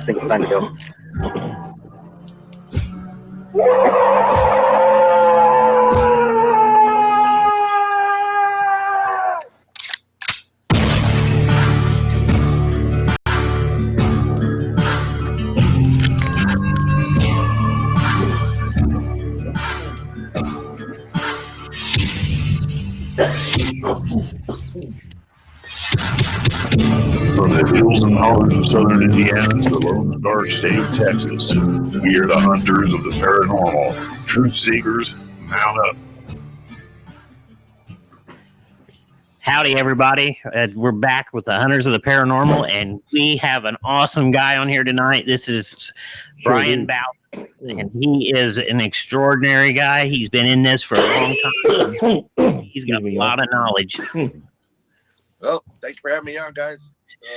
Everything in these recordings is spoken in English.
think it's time to go. From the hills and hollers of southern Indiana to the Lone Star State of Texas, we are the hunters of the paranormal. Truth seekers, mount up. Howdy, everybody. We're back with the Hunters of the Paranormal, and we have an awesome guy on here tonight. This is Brian Bowden, and he is an extraordinary guy. He's been in this for a long time. He's got a lot of knowledge. Well, thanks for having me on, guys.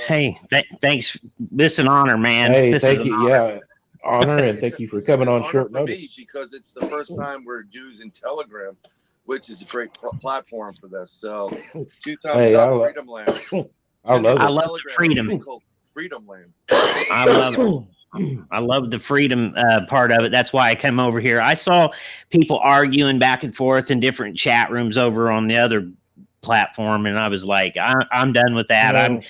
Hey, thanks. This is an honor, man. Hey, this thank you. Yeah, honor, and thank you for coming on short notice. Me, because it's the first time we're using Telegram, which is a great platform for this. So, 2 thumbs up, Freedom Land. I love the freedom. Freedom Land. I love it. I love the freedom part of it. That's why I come over here. I saw people arguing back and forth in different chat rooms over on the other platform, and I was like, I'm done with that.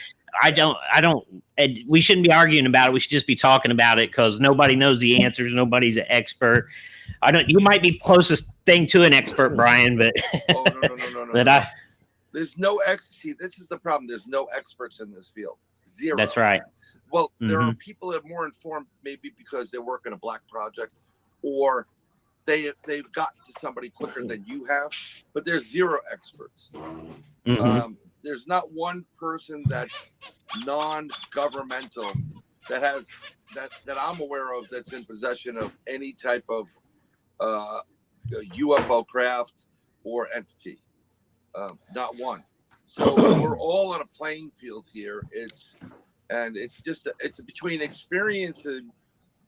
We shouldn't be arguing about it. We should just be talking about it, because nobody knows the answers. Nobody's an expert. You might be closest thing to an expert, Brian, but no. There's no see, this is the problem. There's no experts in this field. Zero. That's right. Well, there are people that are more informed, maybe because they work in a black project, or they've gotten to somebody quicker than you have. But there's zero experts. There's not one person that's non-governmental that I'm aware of that's in possession of any type of UFO craft or entity. Not one. So we're all on a playing field here. It's between experience and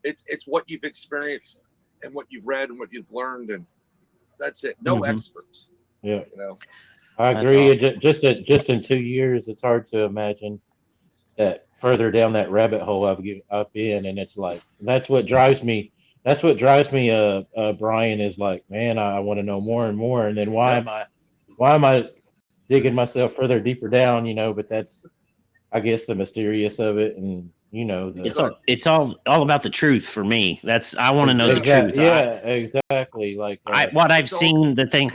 it's what you've experienced and what you've read and what you've learned, and that's it. No experts. Yeah, you know. I agree. Just in 2 years, it's hard to imagine that further down that rabbit hole I've been, and it's like that's what drives me. That's what drives me. Brian, is like, man, I want to know more and more, and then why am I digging myself further deeper down? But that's, I guess, the mysterious of it, and it's all about the truth for me. I want to know the truth. Yeah, exactly. Like I've seen the thing.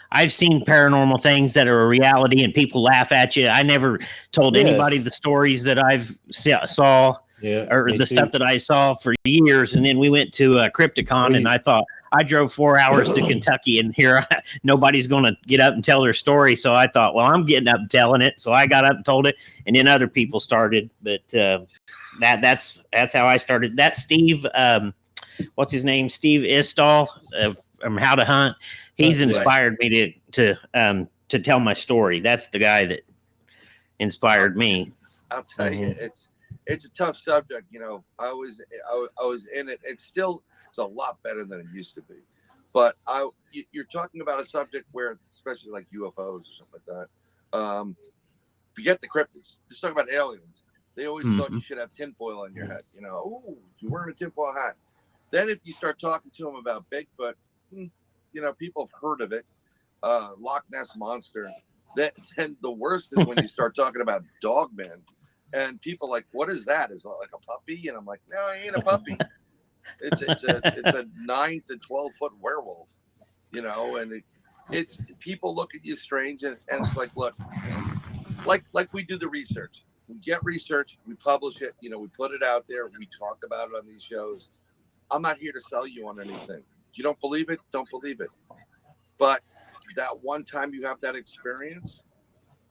I've seen paranormal things that are a reality, and people laugh at you. I never told anybody the stories that I've saw, or the stuff that I saw for years. And then we went to Crypticon, and I thought, I drove 4 hours to Kentucky, and here nobody's going to get up and tell their story. So I thought, well, I'm getting up and telling it. So I got up and told it, and then other people started. But that's how I started. That's Steve. What's his name? Steve Istall from How to Hunt. He's inspired me to tell my story. That's the guy that inspired me. I'll tell you, it's a tough subject. I was in it. It's a lot better than it used to be. But you're talking about a subject where, especially like UFOs or something like that. Forget the cryptids. Just talk about aliens. They always thought you should have tinfoil on your head. Oh, you're wearing a tinfoil hat. Then if you start talking to them about Bigfoot, people have heard of it. Loch Ness Monster. Then the worst is when you start talking about Dogman, and people like, what is that? Is it like a puppy? And I'm like, no, it ain't a puppy. It's a 9 to 12 foot werewolf, and it's people look at you strange, and it's like, look, like we do the research. We get research, we publish it, we put it out there, we talk about it on these shows. I'm not here to sell you on anything. If you don't believe it, don't believe it. But that one time you have that experience,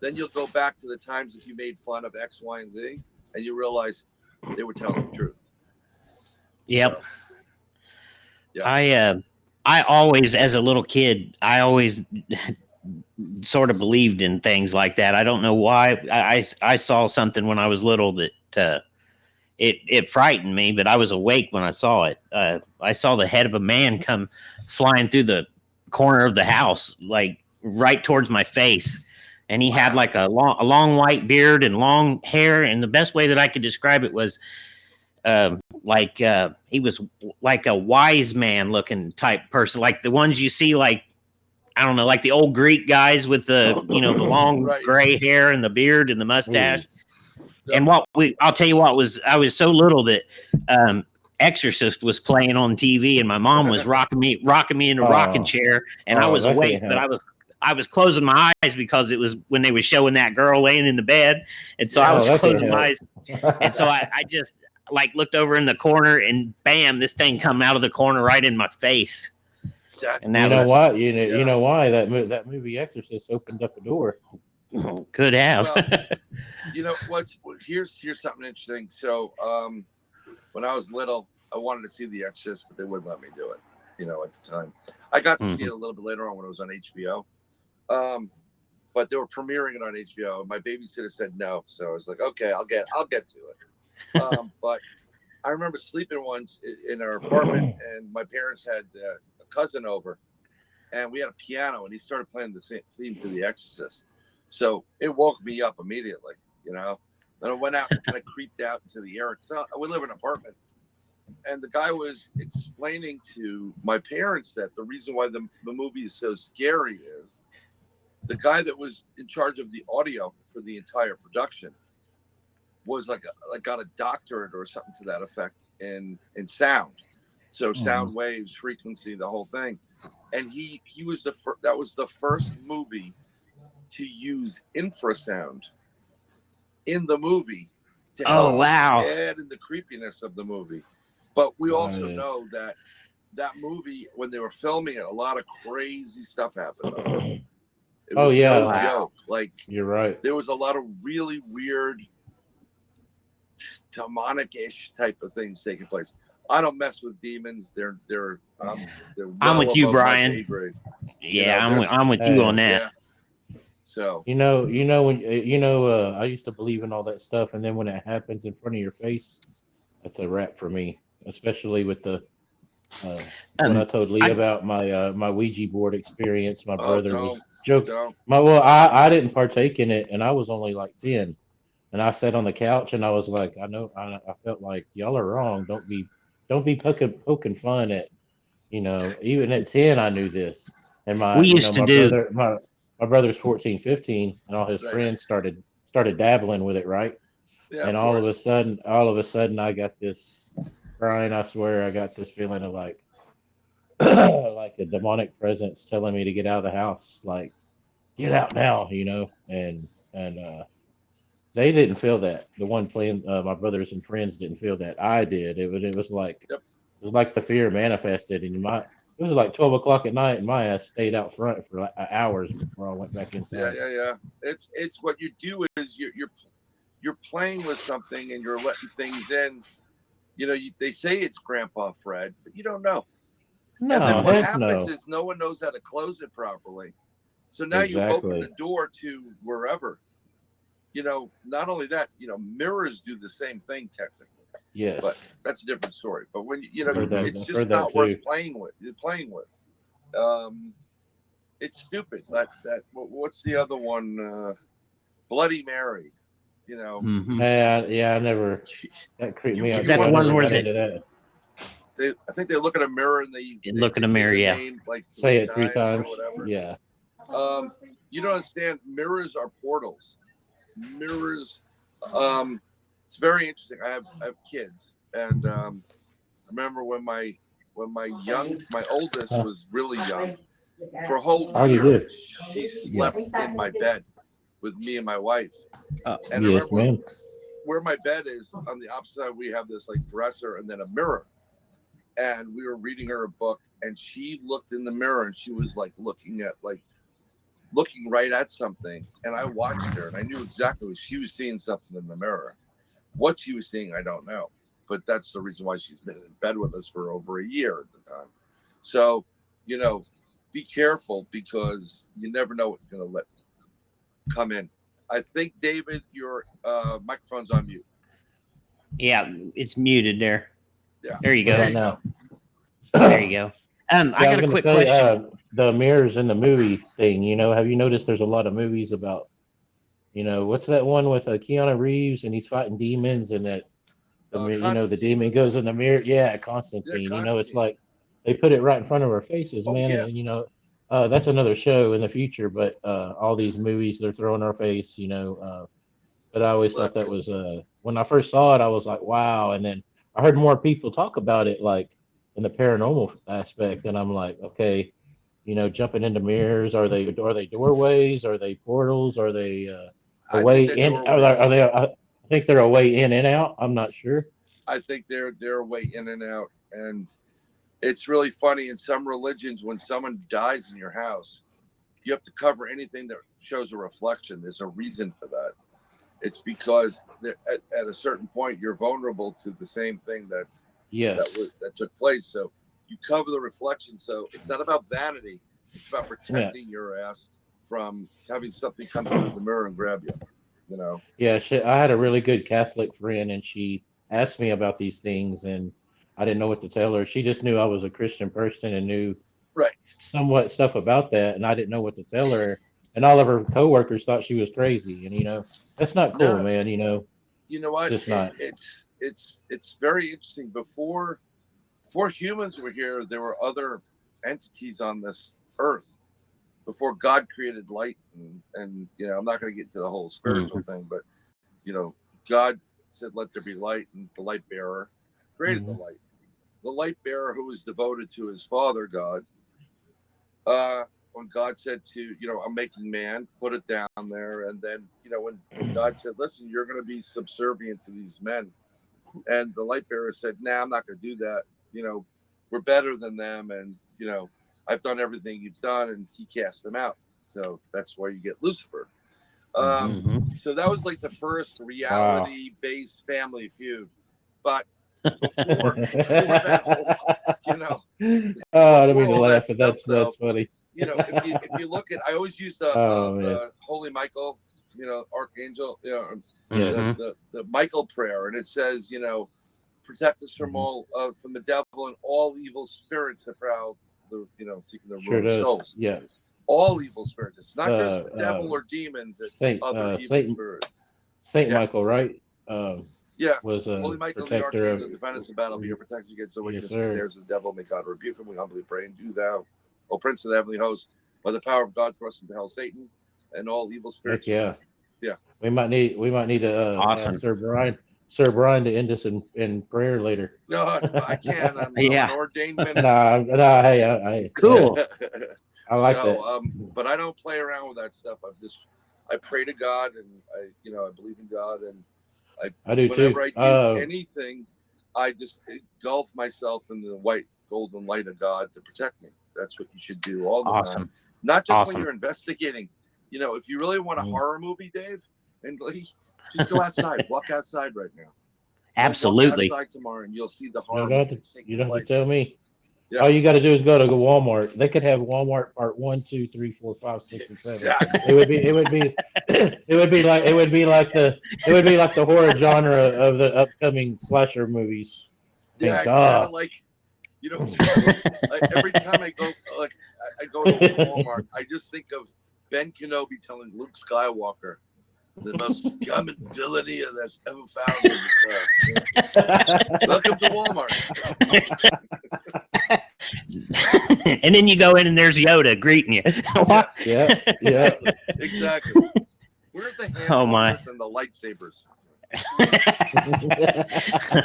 then you'll go back to the times that you made fun of X, Y, and Z, and you realize they were telling the truth. Yep. I always, as a little kid, I always sort of believed in things like that. I don't know why. I saw something when I was little that it frightened me, but I was awake when I saw it. I saw the head of a man come flying through the corner of the house, like right towards my face. and he had like a long white beard and long hair. And the best way that I could describe it was he was like a wise man looking type person, like the ones you see, like, I don't know, like the old Greek guys with the the long gray hair and the beard and the mustache. And I'll tell you what, I was so little that Exorcist was playing on TV, and my mom was rocking me in a rocking chair, and I was awake, but I was closing my eyes because it was when they were showing that girl laying in the bed, and so I was closing my eyes, and so I just like looked over in the corner, and bam, this thing come out of the corner right in my face. And that you know why that movie Exorcist opened up a door. Could have. Well, here's something interesting. So when I was little, I wanted to see The Exorcist, but they wouldn't let me do it. At the time, I got to see it a little bit later on when it was on HBO. But they were premiering it on HBO, and my babysitter said no, so I was like, okay, I'll get to it. But I remember sleeping once in our apartment, and my parents had a cousin over, and we had a piano, and he started playing the same theme to The Exorcist. So it woke me up immediately, Then I went out and kind of creeped out into the air. So we live in an apartment, and the guy was explaining to my parents that the reason why the movie is so scary is the guy that was in charge of the audio for the entire production was got a doctorate or something to that effect in sound. So sound waves, frequency, the whole thing. And he was that was the first movie to use infrasound in the movie to help add in the creepiness of the movie. But we also know that movie, when they were filming it, a lot of crazy stuff happened. It was no joke. Like, you're right. There was a lot of really weird, demonic-ish type of things taking place. I don't mess with demons. They're I'm with you, Brian. I'm with you on that. Yeah. So when I used to believe in all that stuff, and then when it happens in front of your face, that's a wrap for me. Especially with the when I told Lee about my Ouija board experience. My brother was joking. I didn't partake in it, and I was only like 10, and I sat on the couch, and I was like, I felt like y'all are wrong. Don't be poking fun at, even at 10, I knew this. And my brother's 14, 15, and all his friends started dabbling with it, right? Yeah, and all of a sudden, I got this, Brian, I swear, I got this feeling of like a demonic presence telling me to get out of the house, like, get out now, and they didn't feel that. The one playing, my brothers and friends didn't feel that. I did. It was like the fear manifested, and it was like 12 o'clock at night, and my ass stayed out front for like hours before I went back inside. Yeah. It's what you do is you're playing with something and you're letting things in. They say it's Grandpa Fred, but you don't know. No, and then what happens is no one knows how to close it properly. So now you open the door to wherever. Not only that, mirrors do the same thing technically. Yes. But that's a different story. But when it's just not worth playing with. It's stupid. What's the other one? Bloody Mary. Yeah, I never. That creeped me out. Is that the one where I think they look at a mirror and they look at a mirror, name, like say it 3 times. Yeah. You don't understand. Mirrors are portals. Mirrors. It's very interesting. I have kids, and I remember when my oldest was really young. For a whole year, she slept in my bed with me and my wife. And I remember where my bed is, on the opposite side, we have this like dresser and then a mirror. And we were reading her a book, and she looked in the mirror, and she was like looking right at something. And I watched her, and I knew exactly what she was seeing, something in the mirror. What she was seeing, I don't know. But that's the reason why she's been in bed with us for over a year at the time. So, be careful, because you never know what you're going to let come in. I think, David, your microphone's on mute. Yeah, it's muted there. Yeah. There you go. Right now. There you go. I got a quick question. The mirrors in the movie thing, have you noticed there's a lot of movies about You know, what's that one with Keanu Reeves and he's fighting demons and that the demon goes in the mirror. Yeah, Constantine. Yeah, You know, it's Constantine. like they put it right in front of our faces, Oh, man. yeah. And that's another show in the future. But all these movies they're throwing our face. But I always thought that was when I first saw it, I was like, wow. And then I heard more people talk about it, like in the paranormal aspect, and I'm like, okay, jumping into mirrors, are they doorways? Are they portals? Are they a I way think they're in? doorways. Are they? I think they're a way in and out. I'm not sure. I think they're a way in and out, and it's really funny in some religions when someone dies in your house, you have to cover anything that shows a reflection. There's a reason for that. It's because at a certain point you're vulnerable to the same thing Yes. that took place. So you cover the reflection. So it's not about vanity. It's about protecting your ass from having something come through the mirror and grab you. Yeah, I had a really good Catholic friend, and she asked me about these things, and I didn't know what to tell her. She just knew I was a Christian person and knew Right. somewhat stuff about that, and I didn't know what to tell her. And all of her coworkers thought she was crazy, and that's not cool, No, man. you know what? Just not. It's very interesting. Before humans were here, there were other entities on this earth. Before God created light, and I'm not going to get into the whole spiritual thing, but God said, "Let there be light," and the light bearer created the light. The light bearer, who was devoted to his father God, when God said I'm making man, put it down there, and then when God said, "Listen, you're going to be subservient to these men," and the light bearer said, "Nah, I'm not going to do that. We're better than them, and I've done everything you've done," and he cast them out. So that's why you get Lucifer. So that was like the first reality-based family feud. But before that whole, I don't mean to laugh, but that's funny. if you look at, I always use the Holy Michael, Archangel, the Michael prayer, and it says, protect us from all from the devil and all evil spirits that prowl seeking the ruin of souls. Yeah. All evil spirits. It's not just the devil or demons. It's other evil spirits. Saint Michael, right? Was Holy Michael, the Archangel, defend us in battle, be your protection against the wickedness and snares of the devil. May God rebuke him. We humbly pray, and do thou, O Prince of the heavenly host, by the power of God, thrust into hell Satan and all evil spirits. Heck yeah. We might need to ask Sir Brian to end us in prayer later. No, I can. I'm an ordained minister. Hey, cool. I like that. But I don't play around with that stuff. I pray to God, and I believe in God, and I do whenever too. I do anything, I just engulf myself in the white golden light of God to protect me. That's what you should do all the time. Not just when you're investigating. If you really want a horror movie, Dave, and just go outside. Walk outside right now. Absolutely. Walk outside tomorrow, and you'll see the horror. You don't have to tell me. Yeah. All you got to do is go to Walmart. They could have Walmart part 1, 2, 3, 4, 5, 6, and 7. Exactly. It would be like the horror genre of the upcoming slasher movies. Yeah, it's kind of like every time I go to Walmart, I just think of Ben Kenobi telling Luke Skywalker, the most scum and villainy that's ever found in this earth. Welcome to Walmart. And then you go in and there's Yoda greeting you. Yeah. Exactly. Where's the hand and the lightsabers? We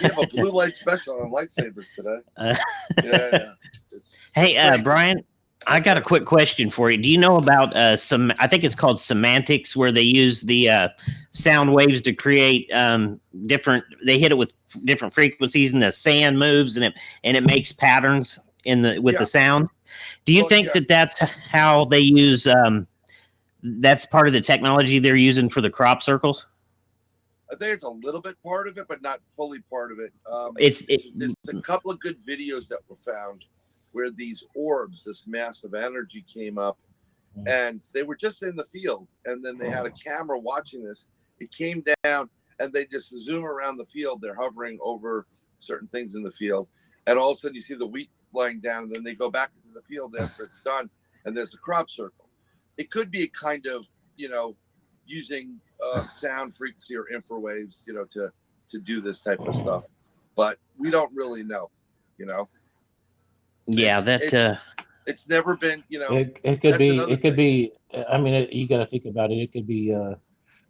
have a blue light special on lightsabers today. Hey, Brian, I got a quick question for you. Do you know about I think it's called semantics, where they use the sound waves to create they hit it with different frequencies and the sand moves and it makes patterns with the sound. Do you think that that's how they use that's part of the technology they're using for the crop circles? I think it's a little bit part of it, but not fully part of it. There's a couple of good videos that were found where these orbs, this massive energy came up, and they were just in the field, and then they had a camera watching this. It came down, and they just zoom around the field. They're hovering over certain things in the field, and all of a sudden you see the wheat lying down, and then they go back into the field after it's done, and there's a crop circle. It could be a kind of, using sound frequency or infrawaves, to do this type of stuff. But we don't really know, Yeah, it's never been, it could be. I mean, you got to think about it. It could be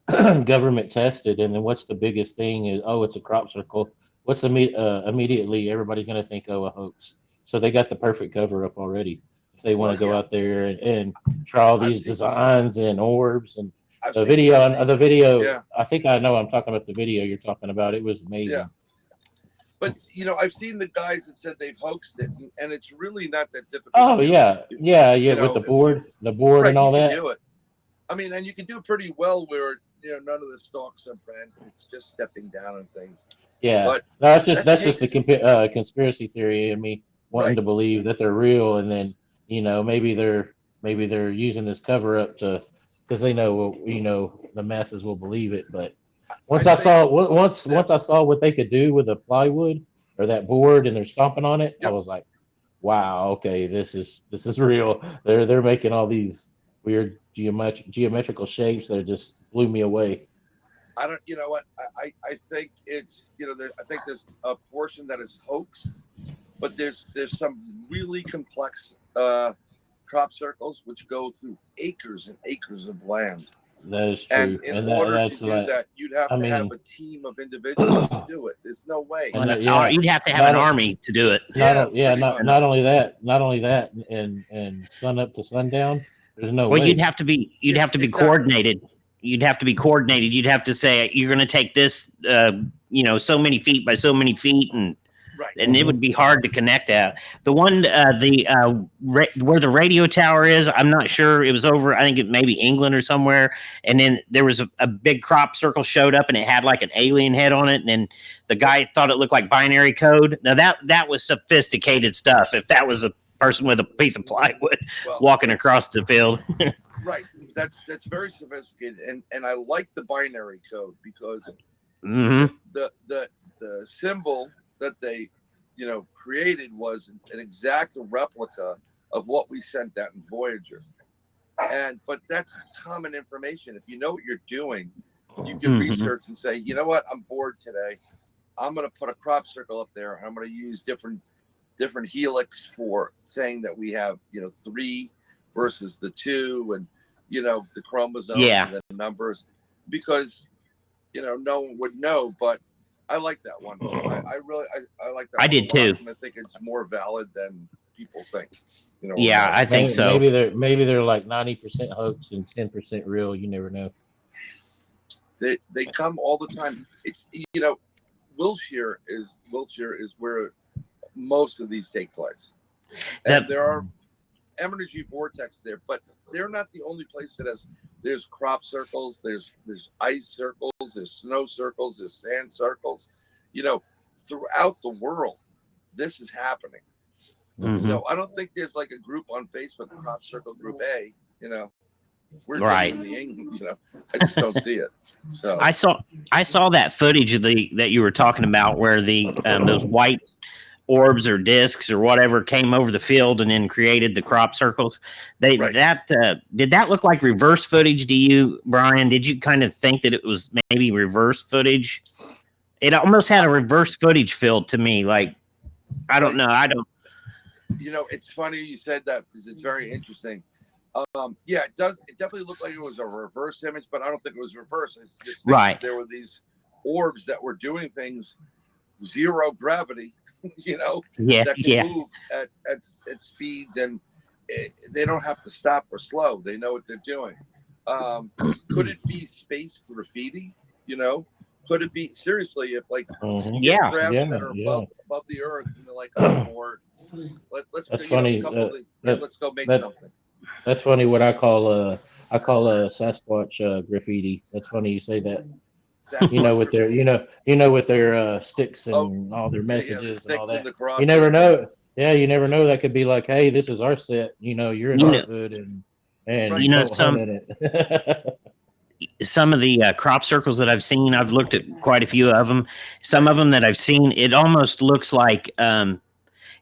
government tested, and then what's the biggest thing is, oh, it's a crop circle. What's immediately everybody's going to think, oh, a hoax. So they got the perfect cover up already. If they want to go out there and try all these designs and orbs and the video, yeah. I think I know I'm talking about the video you're talking about. It was amazing. Yeah. But I've seen the guys that said they've hoaxed it, and it's really not that difficult. Oh yeah, with the board right, and all you that. Can do it. I mean, and you can do it pretty well where none of the stalks are brand. It's just stepping down and things. Yeah, but that's just the conspiracy theory in me wanting to believe that they're real, and then maybe they're using this cover up because they know the masses will believe it, but. Once I saw what they could do with the plywood or that board and they're stomping on it, I was like, wow, okay, this is real. They're making all these weird geometrical shapes that just blew me away. I don't, what I think it's I think there's a portion that is hoax, but there's some really complex crop circles which go through acres and acres of land. That is true. And in order to do that, you'd have to have a team of individuals to do it. There's no way. You'd have to have an army to do it. Not only that, and sun up to sundown. There's no way. You'd have to be coordinated. You'd have to be coordinated. You'd have to say you're going to take this, so many feet by so many feet, and it would be hard to connect that. The one, where the radio tower is, I'm not sure. It was over, I think it may be England or somewhere. And then there was a big crop circle showed up, and it had like an alien head on it. And then the guy thought it looked like binary code. Now that was sophisticated stuff. If that was a person with a piece of plywood walking across the field. Right. That's very sophisticated. And I like the binary code because the symbol that they created was an exact replica of what we sent out in Voyager. But that's common information. If you know what you're doing, you can research and say, you know what, I'm bored today. I'm going to put a crop circle up there. I'm going to use different helix for saying that we have 3 versus the 2 and the chromosomes and the numbers, because no one would know. But I like that one. I really like that. I did too. And I think it's more valid than people think. I think so. Maybe they're like 90% hoax and 10% real. You never know. They come all the time. It's Wiltshire is where most of these take place. And there are energy vortex there, but they're not the only place that has. There's crop circles, there's ice circles, there's snow circles, there's sand circles. Throughout the world, this is happening. So I don't think there's like a group on Facebook, Crop Circle Group A. We're doing the England. I just don't see it. So I saw that footage of that you were talking about, where the those white orbs or discs or whatever came over the field and then created the crop circles. Did that look like reverse footage to you, Brian? Did you kind of think that it was maybe reverse footage? It almost had a reverse footage feel to me. Like, I don't know. It's funny you said that because it's very interesting. It does. It definitely looked like it was a reverse image, but I don't think it was reverse. It's just there were these orbs that were doing things zero gravity, that can move at speeds, and they don't have to stop or slow. They know what they're doing. Could it be space graffiti? Could it be seriously if like crafts that are above the earth and they're like, oh, bored. Let's that's go, funny. Let's go make something. That's funny. What I call a Sasquatch graffiti. That's funny you say that. With their sticks and all their messages and all that. You never know. Yeah, you never know. That could be like, hey, this is our set. You're in our hood, and some of the crop circles that I've seen, I've looked at quite a few of them. Some of them that I've seen, it almost looks like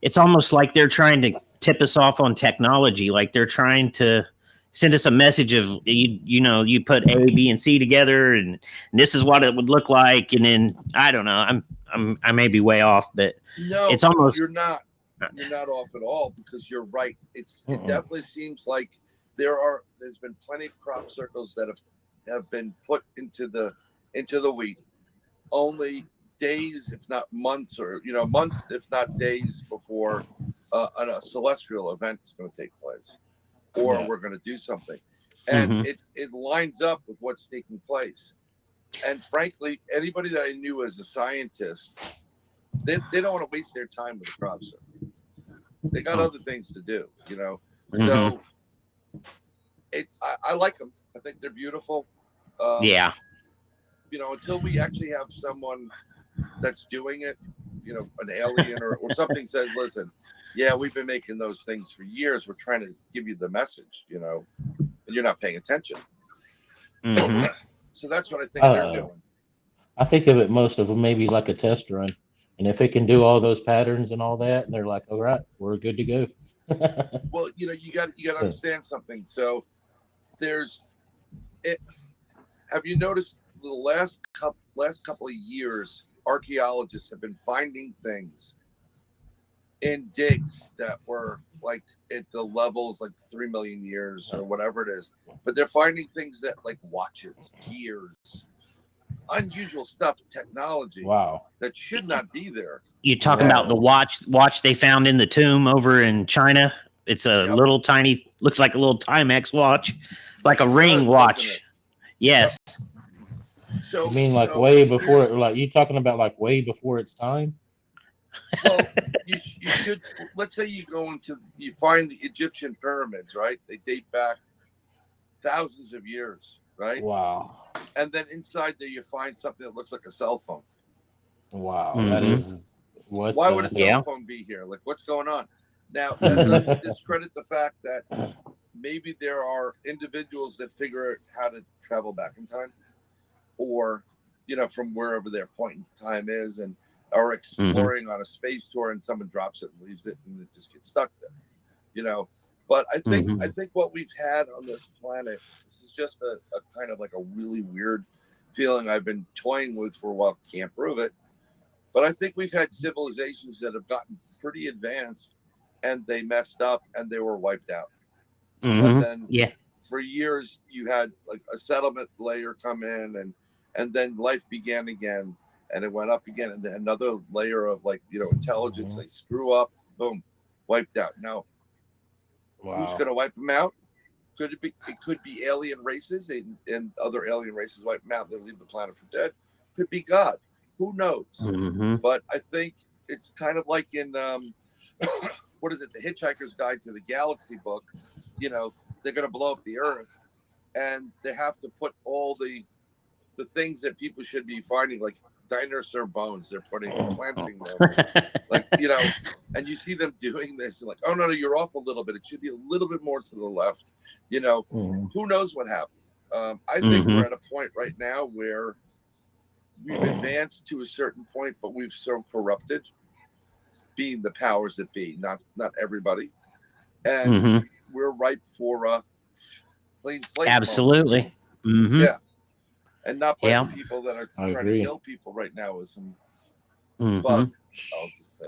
it's almost like they're trying to tip us off on technology. Like they're trying to, send us a message of you put A, B, and C together, and this is what it would look like. And then I don't know. I may be way off, but No, it's almost you're not off at all, because you're right. It definitely seems like there's been plenty of crop circles that have been put into the wheat only days, if not months, or months, if not days before a celestial event is going to take place, or we're going to do something, and it lines up with what's taking place. And frankly, anybody that I knew as a scientist, they don't want to waste their time with a crop circle. They got other things to do, So I like them. I think they're beautiful. Until we actually have someone that's doing it, an alien or something says, listen, yeah, we've been making those things for years. We're trying to give you the message, and you're not paying attention. So that's what I think they're doing. I think of it most of them maybe like a test run. And if it can do all those patterns and all that, and they're like, all right, we're good to go. Well, you got to understand something. So have you noticed the last couple of years, archaeologists have been finding things in digs that were like at the levels like 3 million years or whatever it is, but they're finding things that like watches, gears, unusual stuff, technology. Wow, that should not be there. You're talking about the watch they found in the tomb over in China. It's a little tiny, looks like a little Timex watch, like a ring watch. Yes. So you mean like way before it? Like you talking about like way before its time? Well, you should. Let's say you find the Egyptian pyramids, right? They date back thousands of years, right? Wow. And then inside there, you find something that looks like a cell phone. Wow, that is what? Why would a cell phone be here? Like, what's going on? Now, that doesn't discredit the fact that maybe there are individuals that figure out how to travel back in time, or from wherever their point in time is, and are exploring on a space tour, and someone drops it and leaves it, and it just gets stuck there. But I think what we've had on this planet, this is just a kind of like a really weird feeling I've been toying with for a while. Can't prove it, but I think we've had civilizations that have gotten pretty advanced, and they messed up and they were wiped out. And then for years you had like a settlement layer come in, and then life began again, and it went up again, and then another layer of intelligence. They screw up, boom, wiped out. Now, who's going to wipe them out? It could be alien races, and other alien races wipe them out. They leave the planet for dead. Could be God. Who knows? But I think it's kind of like in what is it? The Hitchhiker's Guide to the Galaxy book. They're going to blow up the Earth, and they have to put all the things that people should be finding, like dinosaur bones. They're planting them, and you see them doing this, and like, oh no, you're off a little bit. It should be a little bit more to the left. Who knows what happened? I think we're at a point right now where we've advanced to a certain point, but we've so corrupted, being the powers that be, not everybody, and we're ripe for a clean slate. Absolutely. Yeah. And not by the people that are trying to kill people right now with some bug, I'll just say.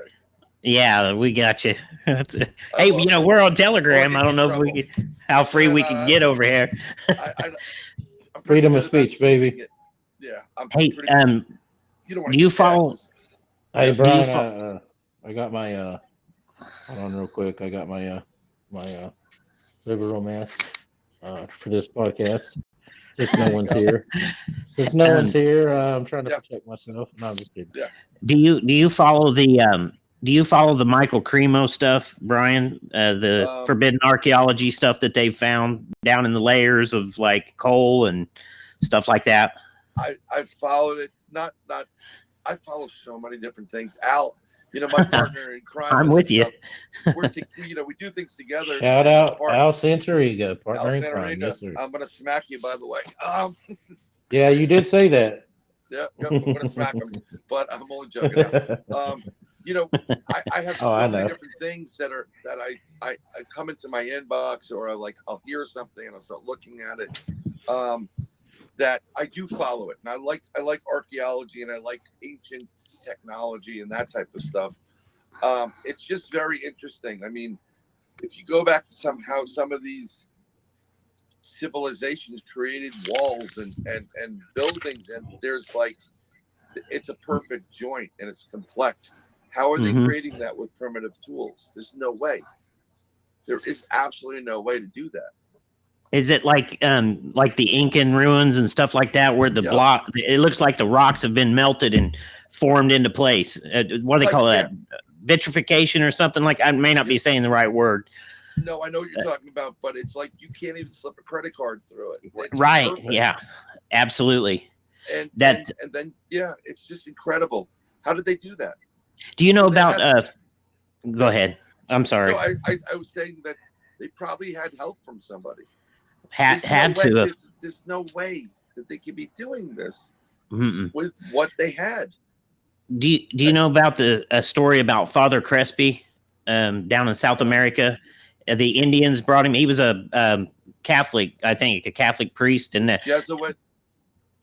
Yeah, we got you. Hey, we're on Telegram. I don't know if how free we can get over here. Freedom of speech, baby. Yeah. Hey, do you follow? Hey, Brian, I got my hold on real quick. I got my liberal mask for this podcast. Since no one's here. I'm trying to protect myself. No, I'm just kidding. Yeah. Do you follow the Michael Cremo stuff, Brian? The forbidden archaeology stuff that they found down in the layers of like coal and stuff like that? I followed it. Not. I follow so many different things. Al, my partner in crime. I'm with you. We do things together. Shout out Al Santoriga, partner in crime. Yes, sir. I'm gonna smack you, by the way. Yeah, you did say that. Yeah, I'm gonna smack him, but I'm only joking. you know, I have so many different things that I come into my inbox, or I'll hear something and I'll start looking at it. That I do follow it, and I like archaeology, and I like ancient technology and that type of stuff. It's just very interesting. I mean, if you go back to some of these civilizations created walls and buildings, and there's it's a perfect joint and it's complex. How are they creating that with primitive tools? There's no way. There is absolutely no way to do that. Is it like the Incan ruins and stuff like that, where the block? It looks like the rocks have been melted and formed into place. What do they call that? Vitrification or something like? I may not be saying the right word. No, I know what you're talking about, but it's like you can't even slip a credit card through it. It's right? perfect. Yeah, absolutely. And then it's just incredible. How did they do that? Do you know about? Go ahead. I'm sorry. No, I was saying that they probably had help from somebody. There's no way that they could be doing this with what they had. Do you know about a story about Father Crespi down in South America? The Indians brought him. He was a Catholic, I think, a Catholic priest, and Jesuit.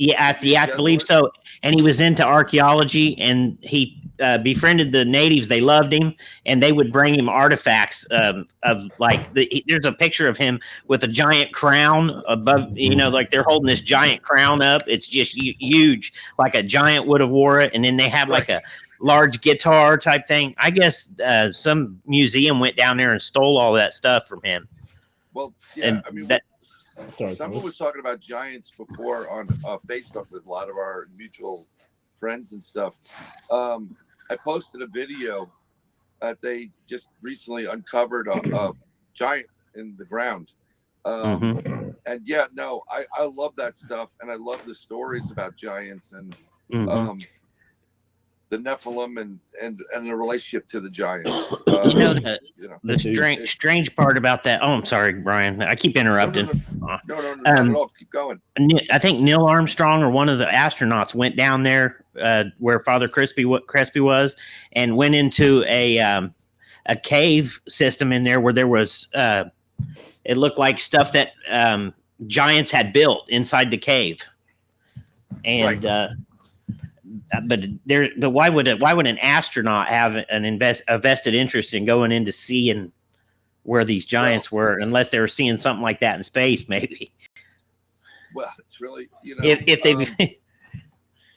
Yeah, I believe so. And he was into archaeology, and he befriended the natives. They loved him, and they would bring him artifacts of there's a picture of him with a giant crown above, like they're holding this giant crown up. It's just huge, like a giant would have wore it. And then they have like a large guitar type thing. I guess some museum went down there and stole all that stuff from him. Well, yeah, and someone was talking about giants before on Facebook with a lot of our mutual friends and stuff. I posted a video that they just recently uncovered a giant in the ground. And I love that stuff, and I love the stories about giants and the Nephilim and the relationship to the giants. The strange part about that. Oh, I'm sorry, Brian. I keep interrupting. No, not at all. Keep going. I think Neil Armstrong or one of the astronauts went down there where Father Crespi was, and went into a cave system in there where there was it looked like stuff that giants had built inside the cave, and. But why would an astronaut have a vested interest in going in to seeing where these giants were, unless they were seeing something like that in space, maybe? Well, it's really if they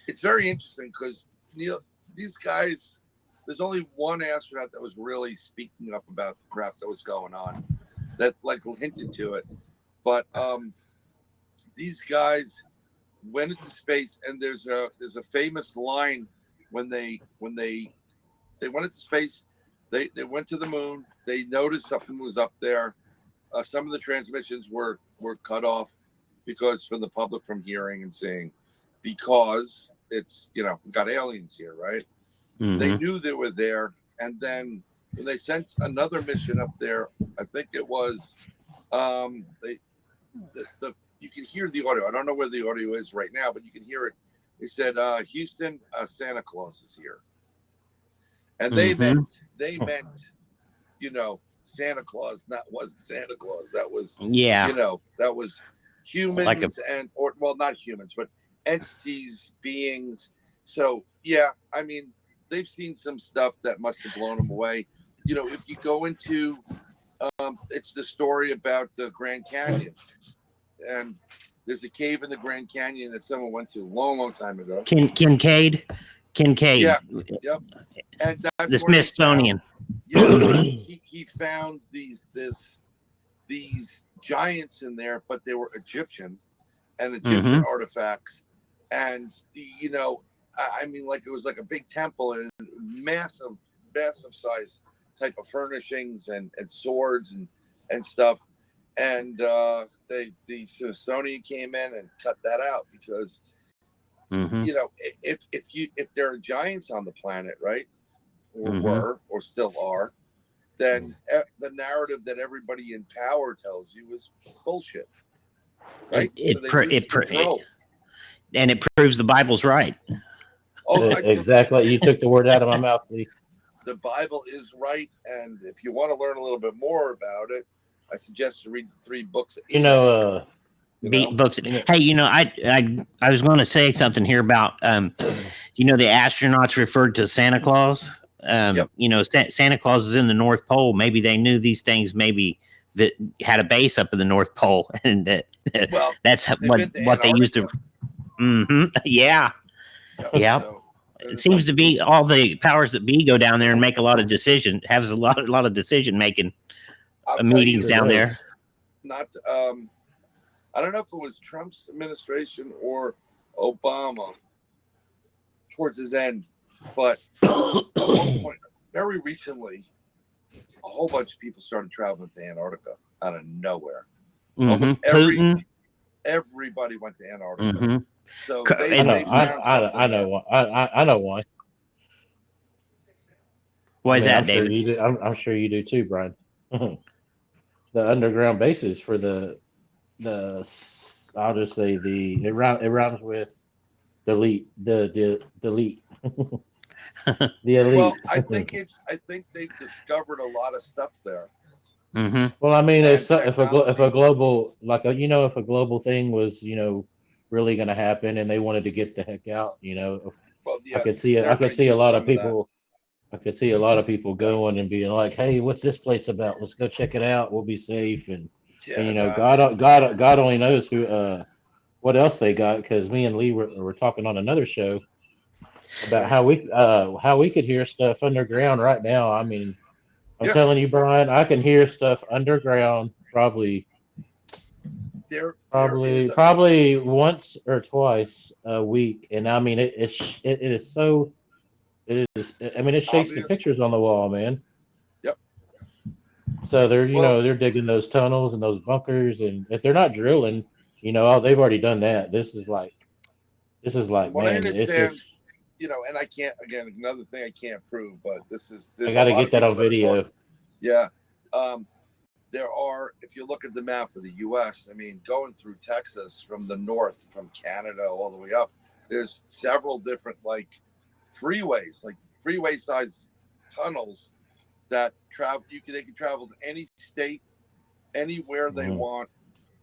it's very interesting because these guys. There's only one astronaut that was really speaking up about the crap that was going on, that hinted to it, but these guys went into space, and there's a famous line when they went into space. They went to the moon. They noticed something was up there. Some of the transmissions were cut off because from the public from hearing and seeing, because it's we got aliens here, right? They knew they were there, and then when they sent another mission up there, I think it was you can hear the audio. I don't know where the audio is right now, but you can hear it. They said, Houston, Santa Claus is here. And they meant, Santa Claus, wasn't Santa Claus. That was, that was humans not humans, but entities, beings. So, I mean, they've seen some stuff that must have blown them away. If you go into, it's the story about the Grand Canyon. And there's a cave in the Grand Canyon that someone went to a long, long time ago. Kincaid. Yeah. Yep. And that's the Smithsonian. He found these giants in there, but they were Egyptian artifacts. And I mean, it was like a big temple and massive size type of furnishings and swords and stuff. And the Smithsonian came in and cut that out because if there are giants on the planet, right, or were or still are, then the narrative that everybody in power tells you is bullshit, right? It proves the Bible's right. Exactly. You took the word out of my mouth, Lee. the Bible is right, and if you want to learn a little bit more about it, I suggest you read the 3 books. Books. Hey, I was going to say something here about the astronauts referred to Santa Claus. Yep. Santa Claus is in the North Pole. Maybe they knew these things. Maybe that had a base up in the North Pole, and that's what they used to. Mm-hmm. Yeah. Yeah. So, it seems to be all the powers that be go down there and make a lot of decision. Has a lot of decision making meetings down there. Not. I don't know if it was Trump's administration or Obama towards his end, but at one point, very recently, a whole bunch of people started traveling to Antarctica out of nowhere. Mm-hmm. Almost everybody went to Antarctica. Mm-hmm. So I know why. Why is that, David? I'm sure you do too, Brian. The underground bases for the I'll just say it rhymes with delete the delete the elite. Well, I think they've discovered a lot of stuff there. Mm-hmm. Well, I mean, if a global if a global thing was really going to happen and they wanted to get the heck out, well, yeah, I could see a lot of people. I could see a lot of people going and being like, "Hey, what's this place about? Let's go check it out. We'll be safe." And God only knows what else they got, because me and Lee were talking on another show about how we could hear stuff underground right now. I mean, I'm telling you, Brian, I can hear stuff underground probably once or twice a week, and I mean it is so. It is. I mean, it shakes obvious. The pictures on the wall, man. Yep. So they're digging those tunnels and those bunkers, and if they're not drilling, they've already done that. This is like, what man, I understand, it's just, and I can't. Again, another thing I can't prove, but this is. I got to get that on video. Yeah. There are, if you look at the map of the U.S., I mean, going through Texas from the north, from Canada all the way up, there's several different freeways, like freeway-sized tunnels that travel. They can travel to any state, anywhere they want,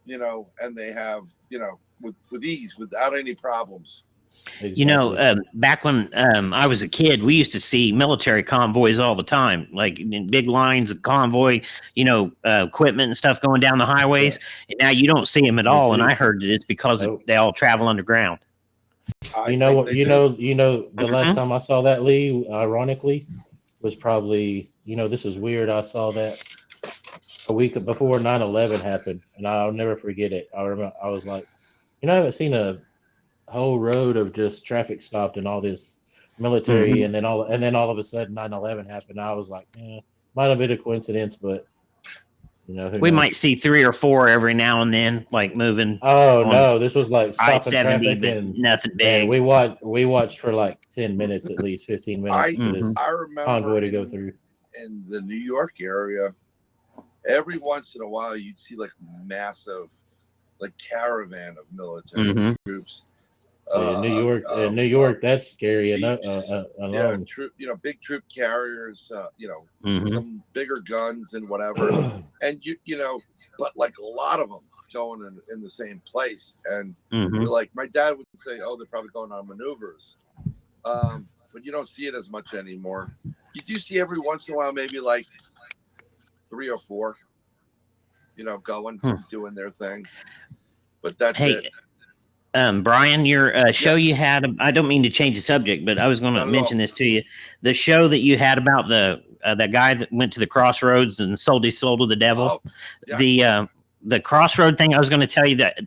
and they have, with ease, without any problems. Exactly. Back when I was a kid, we used to see military convoys all the time, like in big lines of convoy, equipment and stuff going down the highways. Yeah. And now you don't see them at all. And I heard that it's because they all travel underground. The last time I saw that, Lee, ironically, was probably, this is weird. I saw that a week before 9/11 happened, and I'll never forget it. I remember I was like, I haven't seen a whole road of just traffic stopped and all this military, and then all of a sudden 9/11 happened. I was like, might have been a coincidence, but we might see 3 or 4 every now and then, like moving. Oh no, this was like stopping I-70, traffic and nothing big. We watched for like 10 minutes, at least 15 minutes for this convoy to go through. In the New York area, every once in a while you'd see massive caravan of military troops. New York, that's scary enough. Alone. Yeah, big troop carriers, some bigger guns and whatever, and but a lot of them going in the same place, and my dad would say, "Oh, they're probably going on maneuvers," but you don't see it as much anymore. You do see every once in a while, maybe 3 or 4, going doing their thing, but that's it. Brian, your show you had, I don't mean to change the subject, but I was going to mention this to you. The show that you had about that guy that went to the crossroads and sold his soul to the devil. Oh, yeah. The crossroad thing, I was going to tell you that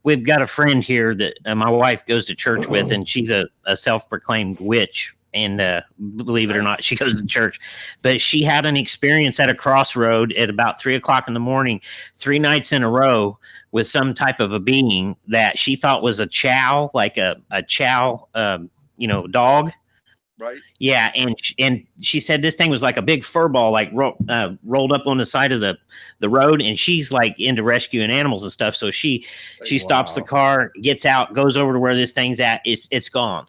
we've got a friend here that my wife goes to church with, and she's a self-proclaimed witch. And believe it or not, she goes to church. But she had an experience at a crossroad at about 3:00 in the morning, 3 nights in a row, with some type of a being that she thought was a chow, like a chow, dog. Right. Yeah, and she said this thing was like a big fur ball, rolled up on the side of the road, and she's into rescuing animals and stuff. So she stops the car, gets out, goes over to where this thing's at. It's gone.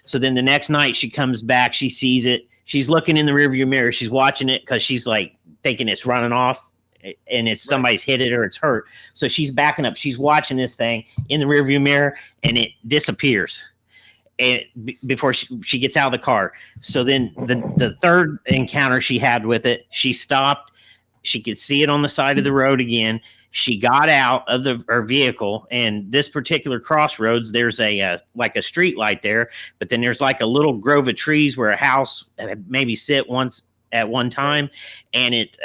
So then the next night she comes back, she sees it. she's looking in the rearview mirror. She's watching it because she's like thinking it's running off, and it's somebody's hit it or it's hurt. So she's backing up. She's watching this thing in the rearview mirror, and it disappears. And before she gets out of the car. So then the third encounter she had with it, she stopped. She could see it on the side of the road again. She got out of her vehicle, and this particular crossroads, there's a like a street light there, but then there's like a little grove of trees where a house maybe sit once at one time, and it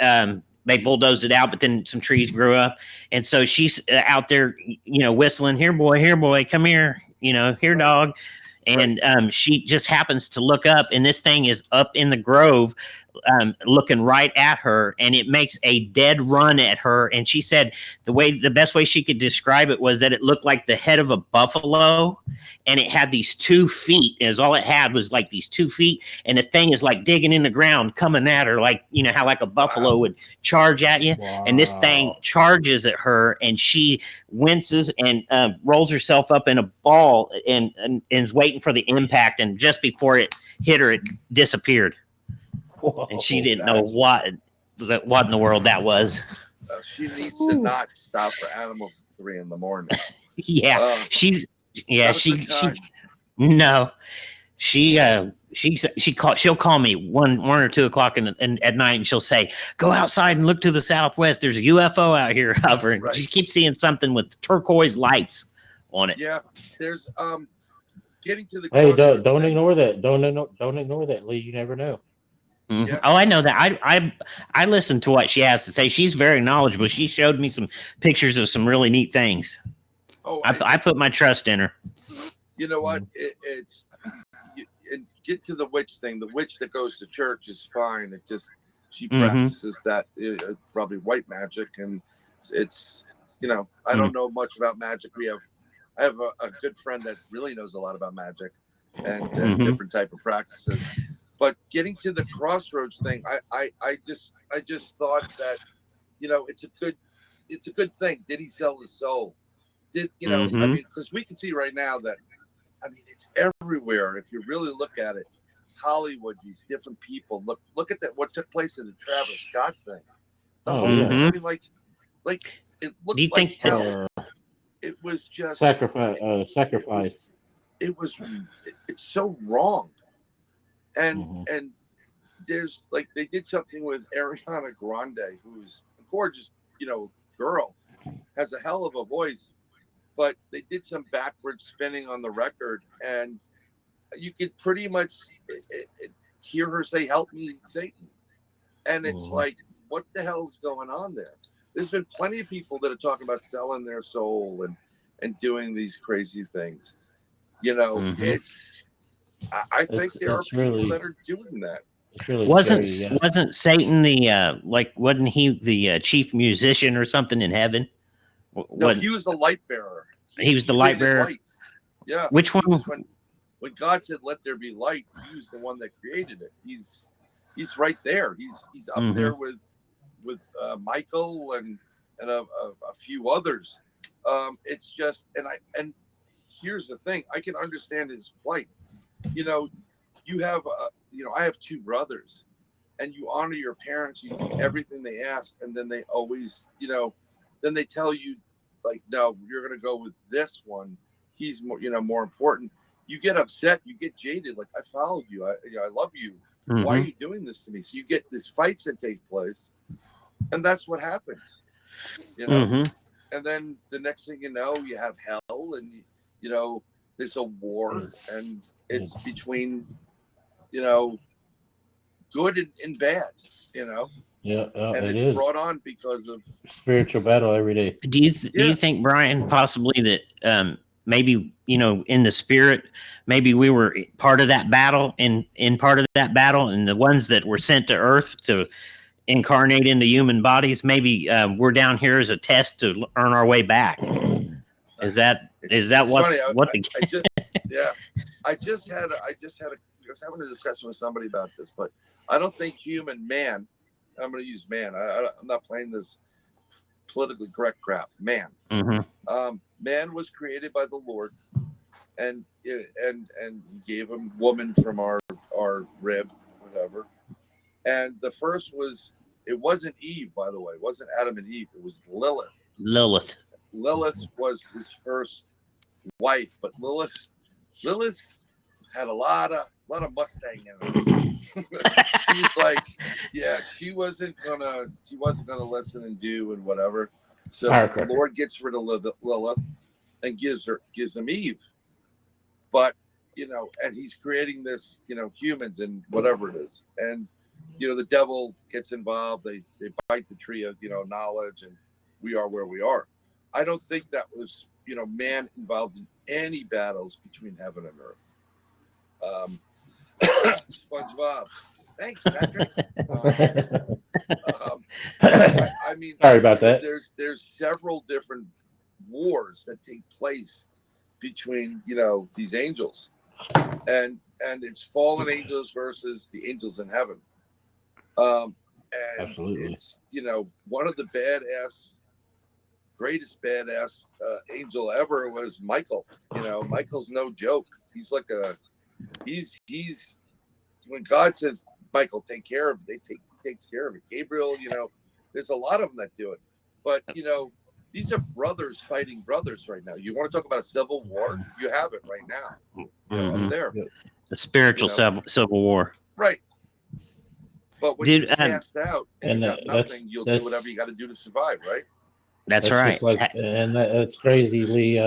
they bulldozed it out, but then some trees grew up, and so she's out there, whistling, here boy, come here, here dog. And she just happens to look up, and this thing is up in the grove, looking right at her, and it makes a dead run at her. And she said the best way she could describe it was that it looked like the head of a buffalo, and it had these 2 feet. Is all it had was like these 2 feet, and the thing is like digging in the ground, coming at her, like how like a buffalo would charge at you. Wow. And this thing charges at her, and she winces and rolls herself up in a ball and is waiting for the impact. And just before it hit her, it disappeared. Whoa, and she didn't know what in the world that was. She needs to not stop for animals at 3 a.m. Yeah, she'll call me 1 or 2 o'clock at night, and she'll say, "Go outside and look to the southwest. There's a UFO out here hovering." Right. She keeps seeing something with turquoise lights on it. Yeah, there's getting to the. Hey, don't ignore that. Don't ignore that, Lee. You never know. Mm-hmm. Yeah. Oh, I know that. I listen to what she has to say. She's very knowledgeable. She showed me some pictures of some really neat things. Oh, I put my trust in her. You know what? It's get to the witch thing. The witch that goes to church is fine. It just she practices that probably white magic, and it's I don't know much about magic. I have a good friend that really knows a lot about magic and different type of practices. But getting to the crossroads thing, I just thought that it's a good thing. Did he sell his soul? I mean, because we can see right now that it's everywhere. If you really look at it, Hollywood, these different people. Look at that. What took place in the Travis Scott thing? I mean, like it looked like hell. It was just sacrifice. It's so wrong. And there's they did something with Ariana Grande, who's a gorgeous, girl, has a hell of a voice, but they did some backward spinning on the record, and you could pretty much hear her say, "Help me, Satan," and it's like, what the hell's going on there? There's been plenty of people that are talking about selling their soul and doing these crazy things. It's. I think there are people that are doing that. Really wasn't Satan wasn't he the chief musician or something in heaven? No, he was the light bearer. He was the light bearer. Light. Yeah. Which one? When God said, "Let there be light," he was the one that created it. He's right there. He's up there with Michael and a few others. It's just and here's the thing. I can understand his plight. You have I have 2 brothers, and you honor your parents. You do everything they ask, and then they always then they tell you no, you're gonna go with this one. He's more important. You get upset. You get jaded. Like, I followed you. I love you. Why are you doing this to me? So you get these fights that take place, and that's what happens. And then the next thing you know, you have hell, and there's a war, and it's between good and bad. Yeah, and it's brought on because of spiritual battle every day. Do you think, Brian, possibly that maybe in the spirit, maybe we were part of that battle, in part of that battle, and the ones that were sent to Earth to incarnate into human bodies, maybe we're down here as a test to earn our way back. Is that what funny. what I was having a discussion with somebody about this, but I don't think man. I'm going to use man. I'm not playing this politically correct crap. Man, man was created by the Lord, and he gave him woman from our rib, whatever. And the first was, it wasn't Eve, by the way. It wasn't Adam and Eve. It was Lilith. Lilith was his first wife, but Lilith had a lot of Mustang in her. She was like, yeah, she wasn't gonna listen and do and whatever. So the Lord gets rid of Lilith and gives him Eve. But and he's creating this, humans and whatever it is. And the devil gets involved. They bite the tree of knowledge, and we are where we are. I don't think that was man involved in any battles between heaven and earth. SpongeBob, thanks, Patrick. I mean, sorry about that. There's several different wars that take place between these angels, and it's fallen angels versus the angels in heaven. And absolutely, it's one of the greatest badass angel ever was Michael. Michael's no joke. He's like he's when God says, Michael, take care of it, he takes care of it. Gabriel, there's a lot of them that do it. But these are brothers fighting brothers right now. You want to talk about a civil war? You have it right now. Up there. The spiritual civil war. Right. But when you're cast out and you got nothing, you'll do whatever you got to do to survive, right? That's right. And that's crazy, Lee.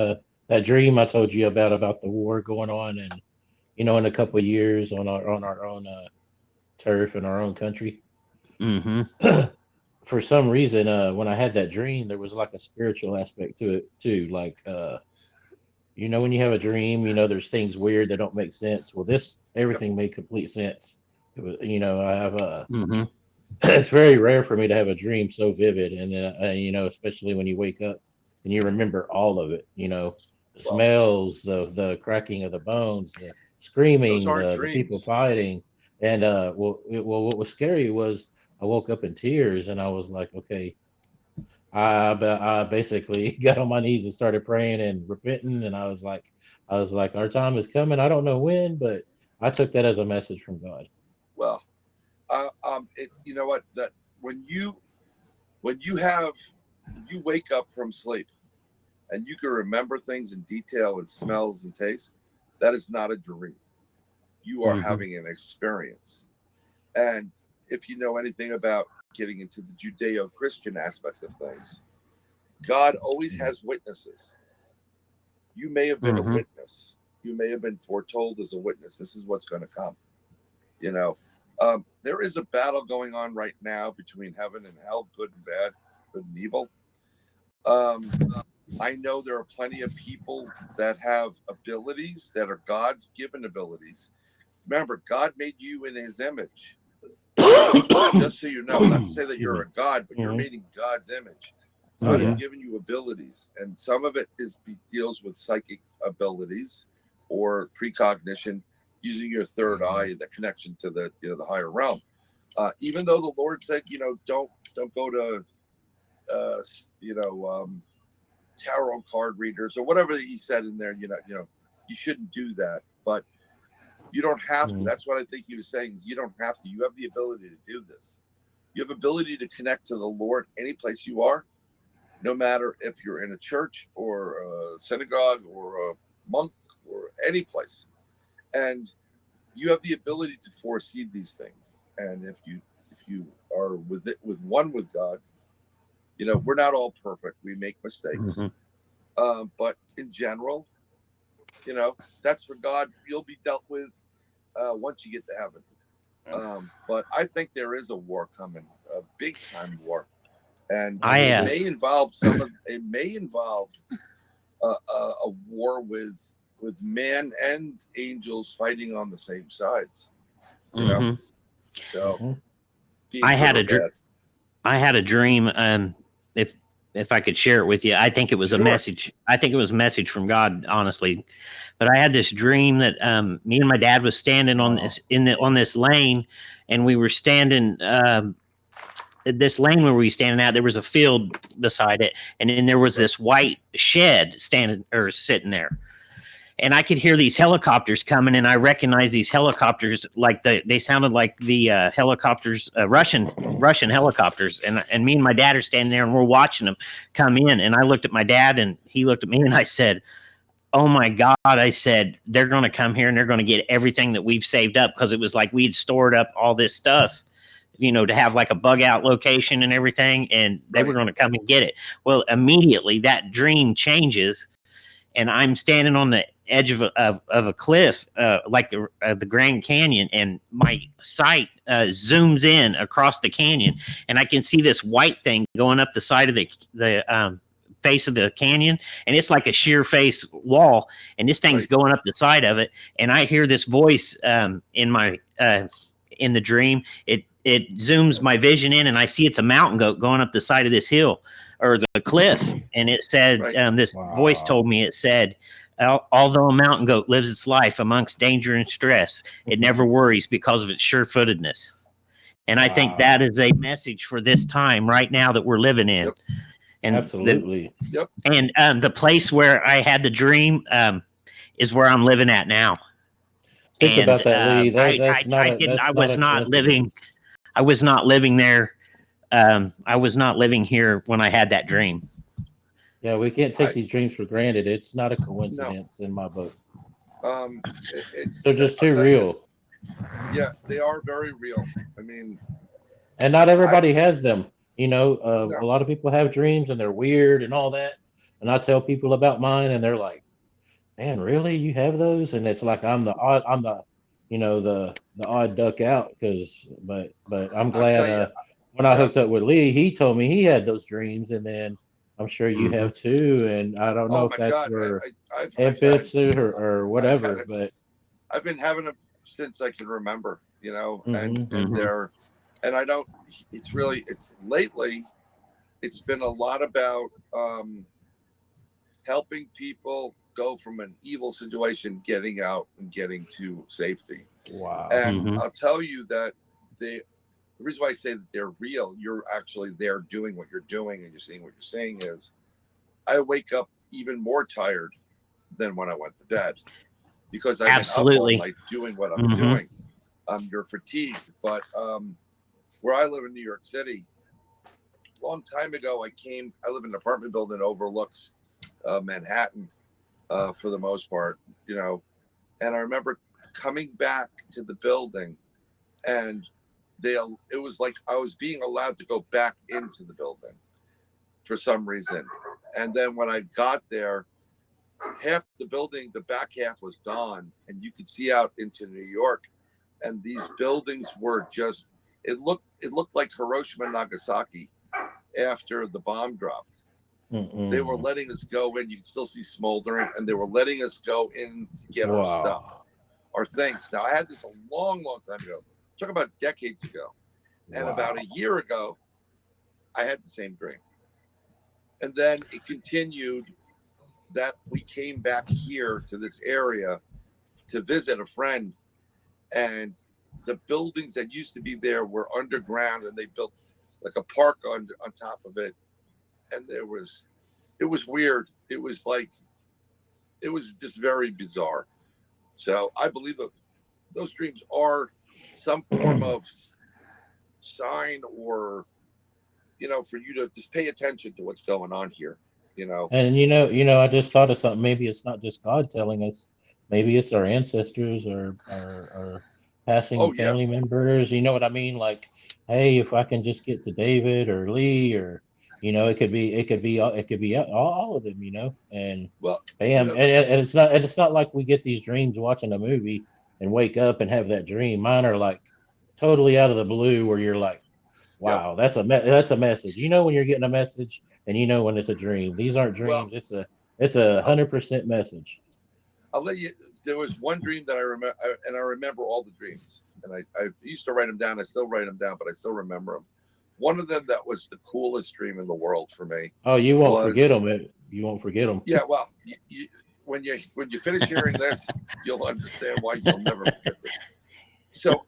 That dream I told you about the war going on, and in a couple of years on our own turf in our own country. Mm-hmm. For some reason, when I had that dream, there was like a spiritual aspect to it too. Like, when you have a dream, there's things weird that don't make sense. Well, everything made complete sense. It was, I have it's very rare for me to have a dream so vivid, and especially when you wake up and you remember all of it. The smells, the cracking of the bones, the screaming, the people fighting, and what was scary was I woke up in tears, and I was like, okay, I basically got on my knees and started praying and repenting, and I was like, our time is coming. I don't know when, but I took that as a message from God. Well, you know what? That when you wake up from sleep and you can remember things in detail and smells and tastes, that is not a dream. You are having an experience. And if you know anything about getting into the Judeo-Christian aspect of things, God always has witnesses. You may have been a witness. You may have been foretold as a witness. This is what's going to come. There is a battle going on right now between heaven and hell, good and bad, good and evil. I know there are plenty of people that have abilities that are God's given abilities. Remember, God made you in his image. Just so you know, not to say that you're a God, but you're made in God's image. God has given you abilities, and some of it deals with psychic abilities or precognition, using your third eye, the connection to the the higher realm. Even though the Lord said, don't go to tarot card readers or whatever he said in there, you shouldn't do that, but you don't have to. That's what I think he was saying, is you don't have to. You have the ability to do this. You have ability to connect to the Lord any place you are, no matter if you're in a church or a synagogue or a monk or any place. And you have the ability to foresee these things. And if you are with one with God, we're not all perfect. We make mistakes. But in general, that's for God. You'll be dealt with once you get to heaven. But I think there is a war coming, a big time war, and it may involve a war with man and angels fighting on the same sides. So I had a dream. If I could share it with you, I think it was a message. I think it was a message from God, honestly. But I had this dream that me and my dad was standing on this lane, and we were standing. This lane where we were standing at, there was a field beside it, and then there was this white shed sitting there. and I could hear these helicopters coming, and I recognize these helicopters like they sounded like the helicopters, Russian helicopters, and me and my dad are standing there and we're watching them come in, and I looked at my dad and he looked at me and I said, "Oh my God," I said, "they're going to come here and they're going to get everything that we've saved up," because it was like we'd stored up all this stuff, to have like a bug out location and everything, and they were going to come and get it. Well, immediately that dream changes, and I'm standing on the edge of a cliff, like the Grand Canyon, and my sight zooms in across the canyon, and I can see this white thing going up the side of the face of the canyon, and it's like a sheer face wall, and this thing's going up the side of it, and I hear this voice in my in the dream. It zooms my vision in, and I see it's a mountain goat going up the side of this hill or the cliff, and it said, this voice told me, it said, although a mountain goat lives its life amongst danger and stress, it never worries because of its sure-footedness. And I think that is a message for this time right now that we're living in. Yep. And Absolutely. And the place where I had the dream is where I'm living at now. Think about that, Lee. I was not living there. I was not living here when I had that dream. Yeah, we can't take these dreams for granted. It's not a coincidence in my book. They're just too real. Yeah, they are very real. I mean, and not everybody has them. A lot of people have dreams and they're weird and all that. And I tell people about mine, and they're like, "Man, really? You have those?" And it's like I'm the odd duck out. But I'm glad when I hooked up with Lee, he told me he had those dreams, and then I'm sure you have too. And I don't know if that's where it fits or whatever, but I've been having them since I can remember, and I don't. It's lately. It's been a lot about helping people go from an evil situation, getting out and getting to safety. Wow. And I'll tell you that the reason why I say that they're real, you're actually there doing what you're doing and you're seeing what you're saying is I wake up even more tired than when I went to bed because I've been up all night doing what I'm doing. You're fatigued. But where I live in New York City, a long time ago, I live in an apartment building that overlooks Manhattan for the most part, and I remember coming back to the building and it was like I was being allowed to go back into the building for some reason. And then when I got there, half the building, the back half was gone, and you could see out into New York. And these buildings were just it looked like Hiroshima and Nagasaki after the bomb dropped. They were letting us go in. You could still see smoldering, and they were letting us go in to get our stuff, our things. Now, I had this a long, long time ago. Talk about decades ago. And about a year ago, I had the same dream. And then it continued that we came back here to this area to visit a friend. And the buildings that used to be there were underground, and they built like a park on top of it. And it was weird. It was just very bizarre. So I believe that those dreams are some form of sign or, for you to just pay attention to what's going on here, And I just thought of something. Maybe it's not just God telling us. Maybe it's our ancestors or passing family members. You know what I mean? Like, hey, if I can just get to David or Lee or, it could be all of them. And bam, and it's not like we get these dreams watching a movie and wake up and have that dream. Mine are like totally out of the blue, where you're like, wow, that's a message. When you're getting a message, and when it's a dream. These aren't dreams. It's a 100% message. I'll let you. There was one dream that I remember, and I remember all the dreams. And I used to write them down. I still write them down, but I still remember them. One of them that was the coolest dream in the world for me. Oh, you won't forget them. You won't forget them. Yeah, well, when you finish hearing this, you'll understand why you'll never forget this. So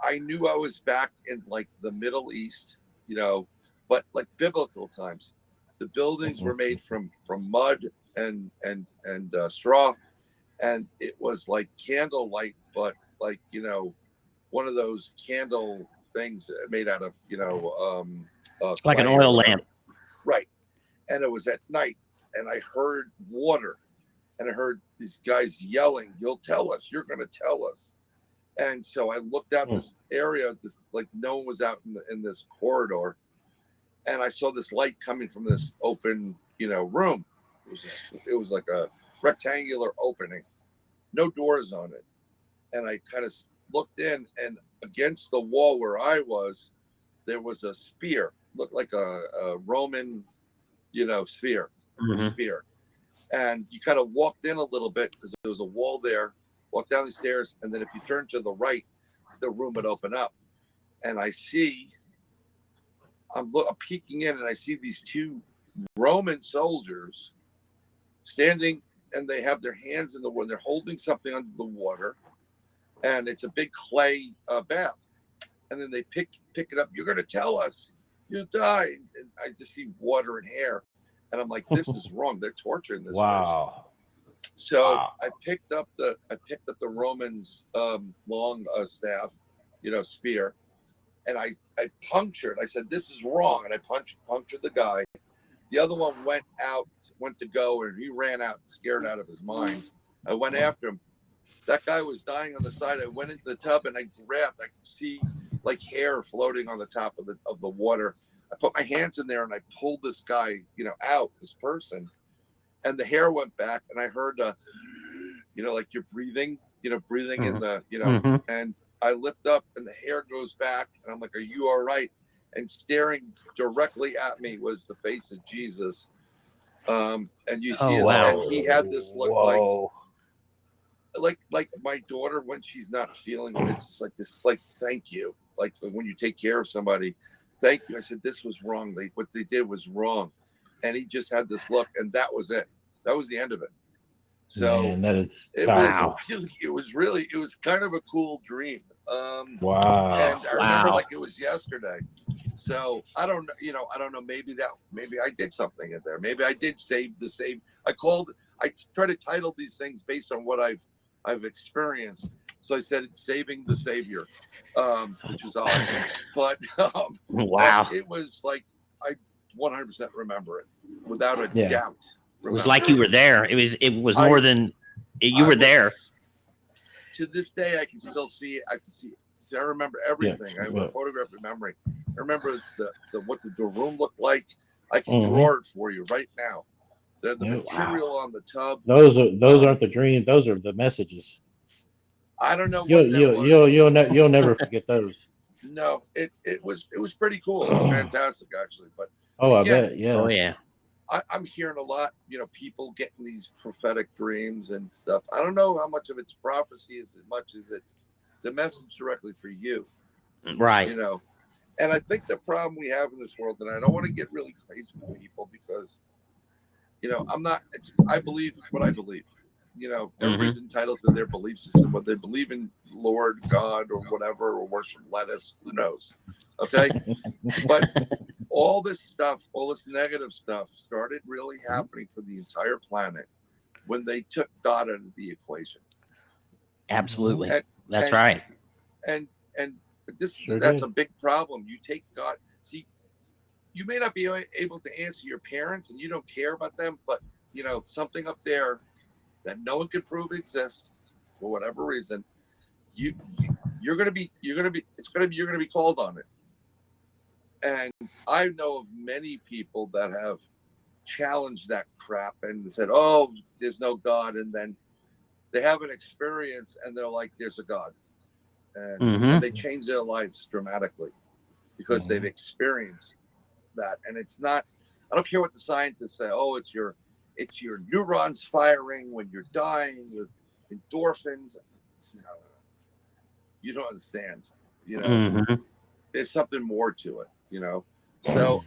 I knew I was back in like the Middle East, but like biblical times. The buildings were made from mud and straw, and it was like candlelight, but like one of those candle things made out of like an clay or oil whatever. lamp. Right. And it was at night, and I heard water, and I heard these guys yelling, "You'll tell us, you're going to tell us." And so I looked out this area, like no one was out in this corridor, and I saw this light coming from this open room. It was like a rectangular opening, no doors on it. And I kind of looked in, and against the wall where I was, there was a spear, looked like a Roman, spear. And you kind of walked in a little bit because there was a wall there, walked down the stairs, and then if you turn to the right, the room would open up. And I see, I'm peeking in, and I see these two Roman soldiers standing, and they have their hands in the water. They're holding something under the water, and it's a big clay bath. And then they pick it up. "You're going to tell us. You'll die." And I just see water and hair. And I'm like, this is wrong. They're torturing this person. So I picked up the Romans long staff, spear, and I punctured. I said, "This is wrong," and I punctured the guy. The other one went to go, and he ran out, scared out of his mind. I went after him. That guy was dying on the side. I went into the tub, and I grabbed. I could see like hair floating on the top of the water. I put my hands in there, and I pulled this guy, out, this person, and the hair went back, and I heard, like you're breathing, breathing in the, and I lift up, and the hair goes back, and I'm like, "Are you all right?" And staring directly at me was the face of Jesus. And you see and he had this look like my daughter when she's not feeling it. It's just like this, like, thank you. Like when you take care of somebody, thank you. I said, this was wrong. What they did was wrong. And he just had this look, and that was it. That was the end of it. So man, that is it was kind of a cool dream. And I remember like it was yesterday. So I don't know. Maybe I did something in there. Maybe I did save the same. I try to title these things based on what I've experienced. So I said saving the Savior, which is odd, but it was like I 100% remember it without a doubt. It was like you were there. It was more than you were there. To this day, I can still see it. I can see it. See, I remember everything. I have a photographic memory. I remember what the room looked like. I can draw it for you right now. The material on the tub. Those aren't the dreams. Those are the messages. I don't know. You'll never forget those. No, it was pretty cool. It was fantastic, actually. But I bet, yeah. Oh yeah. I'm hearing a lot, people getting these prophetic dreams and stuff. I don't know how much of it's prophecy as much as it's a message directly for you. Right. And I think the problem we have in this world, and I don't want to get really crazy with people because, I believe what I believe. Everybody's entitled to their belief system, whether they believe in Lord, God, or whatever, or worship lettuce, who knows? Okay. But all this negative stuff started really happening for the entire planet when they took God out of the equation. Absolutely. That's right. And that's a big problem. You take God, see, you may not be able to answer your parents and you don't care about them, but something up there that no one can prove exists for whatever reason, you're going to be called on it. And I know of many people that have challenged that crap and said, "Oh, there's no God," and then they have an experience and they're like, "There's a God," and they change their lives dramatically because they've experienced that. And it's not. I don't care what the scientists say. Oh, it's your neurons firing when you're dying with endorphins. You don't understand. There's something more to it. So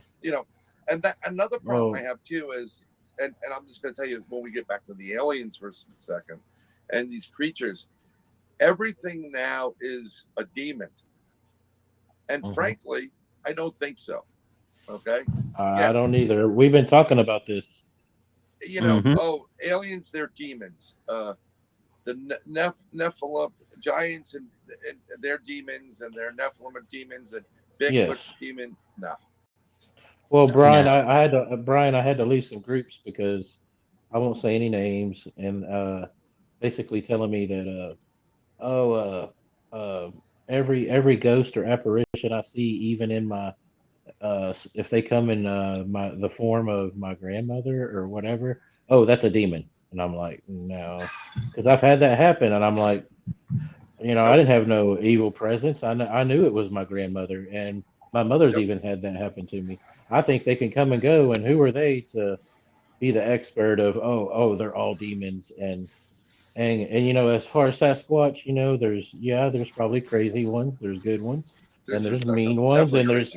and that another problem I have too is, and I'm just going to tell you when we get back to the aliens for a second, and these creatures, everything now is a demon, and frankly, I don't think so. Okay, I don't either. We've been talking about this. Oh, aliens, they're demons. Nephilim giants and their demons and their Nephilim demons and Bigfoot's demon. No. Well, Brian, No. I had to leave some groups because I won't say any names, and basically telling me that every ghost or apparition I see, even in my if they come in the form of my grandmother or whatever, oh, that's a demon. And I'm like, no, because I've had that happen, and I'm like, I didn't have no evil presence. I knew it was my grandmother, and my mother's even had that happen to me. I think they can come and go, and who are they to be the expert of, they're all demons, and as far as Sasquatch, there's probably crazy ones, there's good ones, and there's mean ones, and there's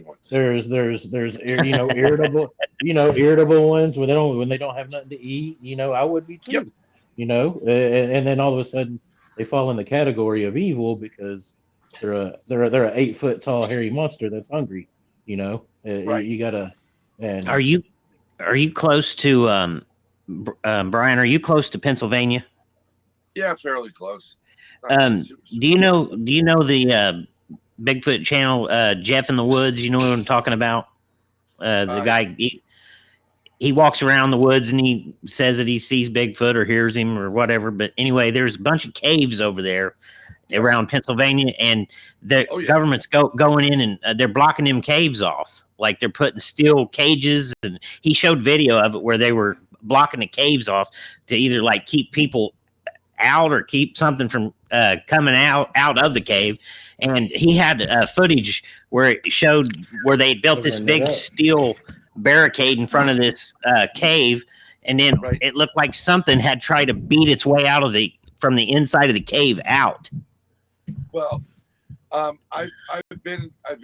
irritable ones when they don't have nothing to eat. I would be too. Yep. And then all of a sudden they fall in the category of evil because they're a 8 foot tall hairy monster that's hungry. Right. You gotta. And Are you close to Brian? Are you close to Pennsylvania? Yeah, fairly close. Do you know the Bigfoot channel, Jeff in the Woods? You know what I'm talking about? The guy, he walks around the woods and he says that he sees Bigfoot or hears him or whatever. But anyway, there's a bunch of caves over there around Pennsylvania, and the government's going in and they're blocking them caves off. Like they're putting steel cages, and he showed video of it where they were blocking the caves off to either like keep people out or keep something from coming out of the cave. And he had footage where it showed where they built this big steel barricade in front of this cave, and then it looked like something had tried to beat its way out of from the inside of the cave out. Well, I've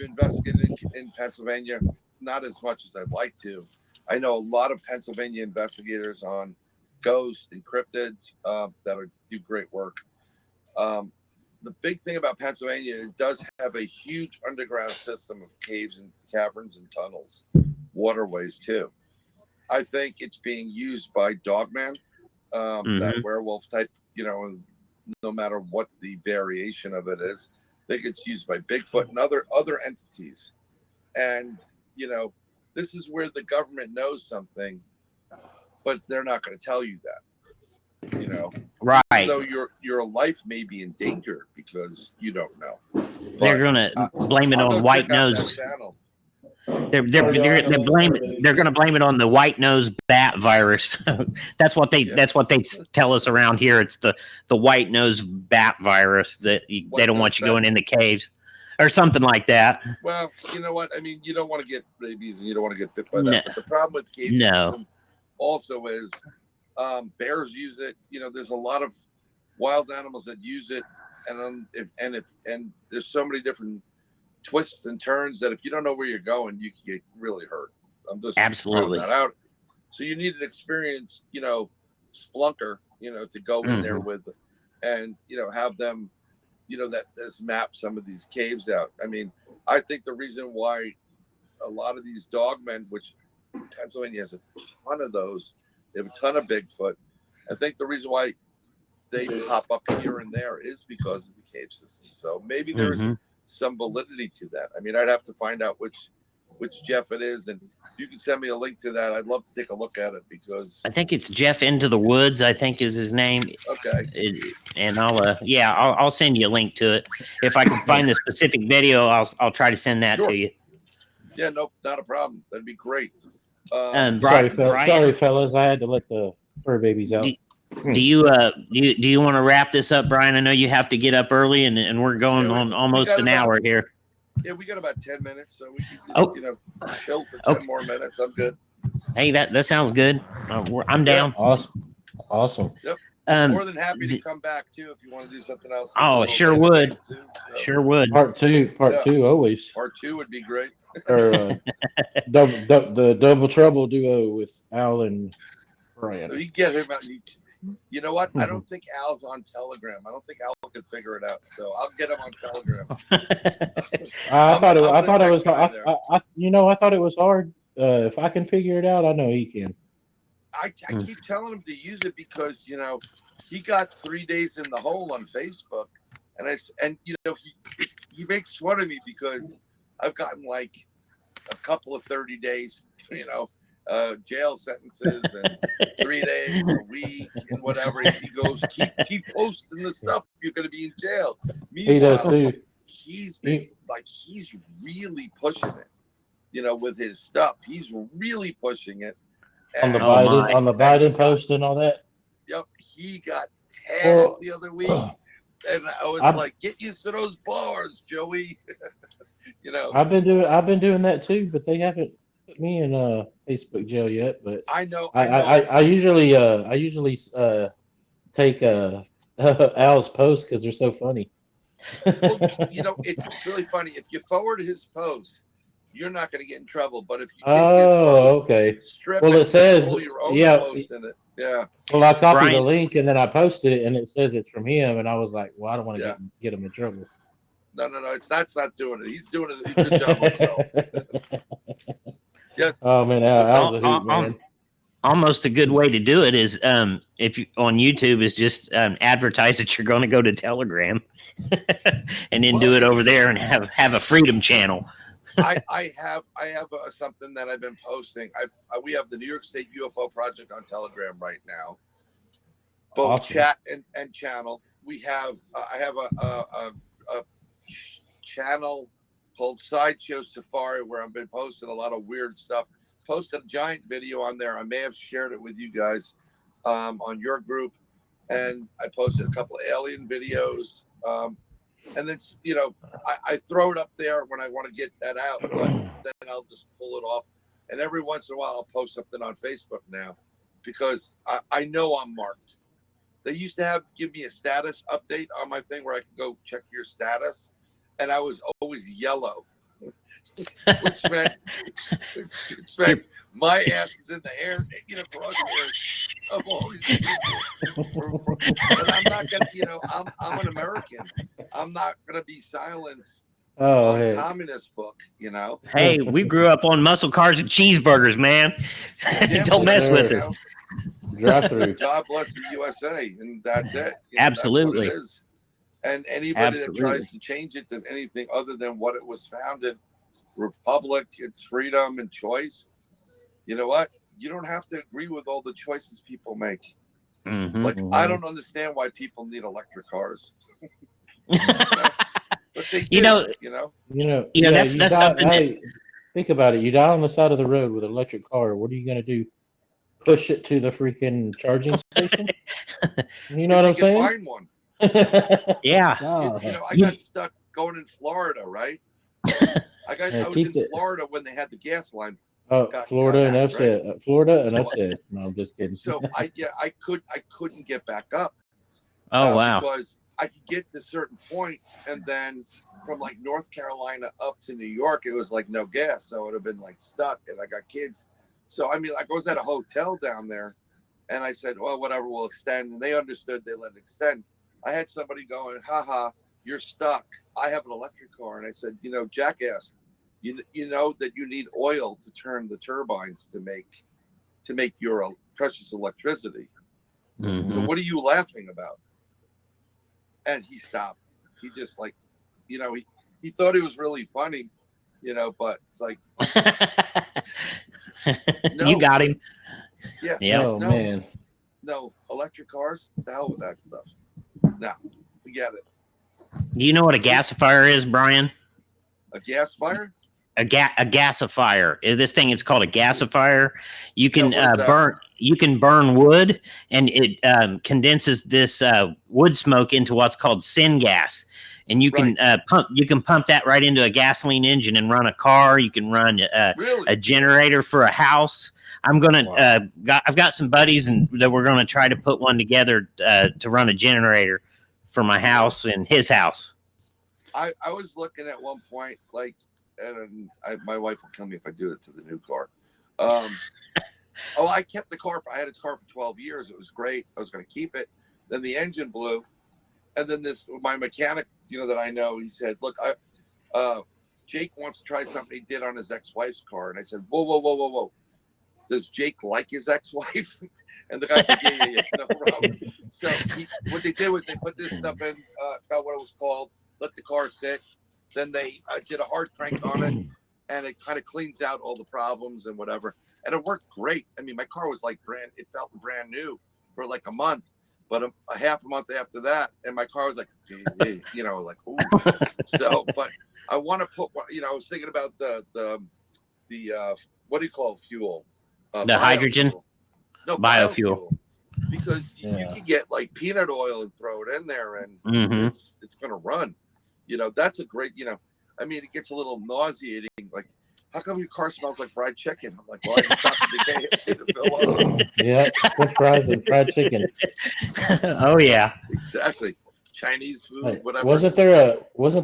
investigated in Pennsylvania, not as much as I'd like to. I know a lot of Pennsylvania investigators on ghosts and cryptids that do great work. The big thing about Pennsylvania, it does have a huge underground system of caves and caverns and tunnels, waterways too. I think it's being used by Dogman, that werewolf type, no matter what the variation of it is. I think it's used by Bigfoot and other entities. And, this is where the government knows something, but they're not going to tell you that, right? Even though your life may be in danger because you don't know. They're going to blame it on white nose. They're going to blame it on the white nose bat virus. That's what they tell us around here. It's the white nose bat virus that they don't want you going in the caves or something like that. Well, you know what? I mean, you don't want to get rabies and you don't want to get bit by that. But the problem with cave system also is bears use it. There's a lot of wild animals that use it, and there's so many different twists and turns that if you don't know where you're going, you can get really hurt. I'm just absolutely throwing that out. So you need an experienced, splunker, to go in there with, and have them, that has mapped some of these caves out. I mean, I think the reason why a lot of these dogmen, which Pennsylvania has a ton of those, they have a ton of Bigfoot. I think the reason why they pop up here and there is because of the cave system. So maybe there's some validity to that. I mean, I'd have to find out which Jeff it is, and you can send me a link to that. I'd love to take a look at it because I think it's Jeff Into the Woods, I think is his name. Okay. And I'll send you a link to it. If I can find the specific video, I'll try to send that to you. Yeah, nope, not a problem. That'd be great. Sorry, fellas, I had to let the fur babies out. Do you want to wrap this up, Brian? I know you have to get up early, and we're going on almost an hour here. Yeah, we got about 10 minutes, so we can just, chill for 10 more minutes. I'm good. Hey, that sounds good. I'm down. Awesome. Yep. More than happy to come back too if you want to do something else. Oh, sure would. Sure would. Part two, always. Part 2 would be great. Or the double trouble duo with Al and Brian. So you get him out. You know what? I don't think Al's on Telegram. I don't think Al could figure it out. So I'll get him on Telegram. I thought it was hard. If I can figure it out, I know he can. I keep telling him to use it because he got 3 days in the hole on Facebook, and he makes fun of me because I've gotten like a couple of 30 days, jail sentences and 3 days a week and whatever. He goes, keep posting the stuff. You're going to be in jail. Meanwhile, he's really pushing it, with his stuff. He's really pushing it. On the Biden post and all that. Yep, he got tagged the other week, and I was like, "Get used to those bars, Joey." I've been doing that too, but they haven't put me in Facebook jail yet. But I know. I usually take Al's posts because they're so funny. Well, it's really funny. If you forward his post, you're not going to get in trouble. But if you take his post, okay. strip it says pull your own post in it. Yeah. Well, I copied the link and then I posted it, and it says it's from him, and I was like, well, I don't want to get him in trouble. No. That's not doing it. He's doing it. He's a good job himself. Yes. Oh man, Al's a hoot, man. Almost a good way to do it is if you on YouTube is just advertise that you're going to go to Telegram, and then do it over there and have a freedom channel. I have something that I've been posting. We have the New York State UFO Project on Telegram right now, both chat and channel. We have I have a channel called Sideshow Safari where I've been posting a lot of weird stuff. Posted a giant video on there. I may have shared it with you guys on your group, and I posted a couple of alien videos. And then, I throw it up there when I want to get that out, but then I'll just pull it off. And every once in a while, I'll post something on Facebook now because I know I'm marked. They used to give me a status update on my thing where I could go check your status, and I was always yellow, which meant my ass is in the air, crosshairs of all these people. But I'm not gonna, I'm an American. I'm not gonna be silenced on communist book, Hey, we grew up on muscle cars and cheeseburgers, man. Don't mess with us. Drive through. God bless the USA, and that's it. Absolutely. That's what it is. And anybody that tries to change it to anything other than what it was founded, republic, it's freedom and choice. You know what? You don't have to agree with all the choices people make. Mm-hmm, I don't understand why people need electric cars. But they do, that's something. Hey, think about it. You die on the side of the road with an electric car. What are you going to do? Push it to the freaking charging station? You know what I'm saying? Find one. Yeah. I got stuck going in Florida, right? I was in Florida when they had the gas line. Florida and upset. Right? Florida and upset. No, I'm just kidding. So I couldn't get back up. Oh wow! Because I could get to a certain point, and then from like North Carolina up to New York, it was like no gas, so it would have been like stuck. And I got kids, so I was at a hotel down there, and I said, "Well, whatever, we'll extend." And they understood; they let it extend. I had somebody going, "Ha, you're stuck. I have an electric car," and I said, "Jackass, you know that you need oil to turn the turbines to make your precious electricity. Mm-hmm. So what are you laughing about?" And he stopped. He just he thought it was really funny, but it's like, no. You got him. Yeah. Yeah. Oh man. No, electric cars, the hell with that stuff. No, forget it. Do you know what a gasifier is, Brian? A gas fire? A gasifier. This thing is called a gasifier. You can burn wood, and it condenses this wood smoke into what's called syngas. And you can pump that right into a gasoline engine and run a car. You can run a generator for a house. I've got some buddies that we're gonna try to put one together to run a generator for my house and his house. I was looking at one point, and my wife will kill me if I do it to the new car. I kept the car. I had a car for 12 years. It was great. I was going to keep it. Then the engine blew, and then my mechanic, that I know, he said, "Look, Jake wants to try something he did on his ex-wife's car," and I said, "Whoa! does Jake like his ex-wife? And the guy said, yeah, no problem. So what they did was they put this stuff in, about what it was called, let the car sit. Then they did a hard crank on it, and it kind of cleans out all the problems and whatever. And it worked great. I mean, my car was like it felt brand new for like a month, but a half a month after that, and my car was like, you know, like, ooh. So, but I want to put, you know, I was thinking about the what do you call fuel? The hydrogen? No, biofuel. Because you can get like peanut oil and throw it in there, and it's going to run. You know, that's a great, you know, I mean, it gets a little nauseating. Like, how come your car smells like fried chicken? I'm like, well, I just stopped at the KFC to fill up. Yeah, French fries and fried chicken. Oh yeah, exactly. Chinese food, Like, whatever. wasn't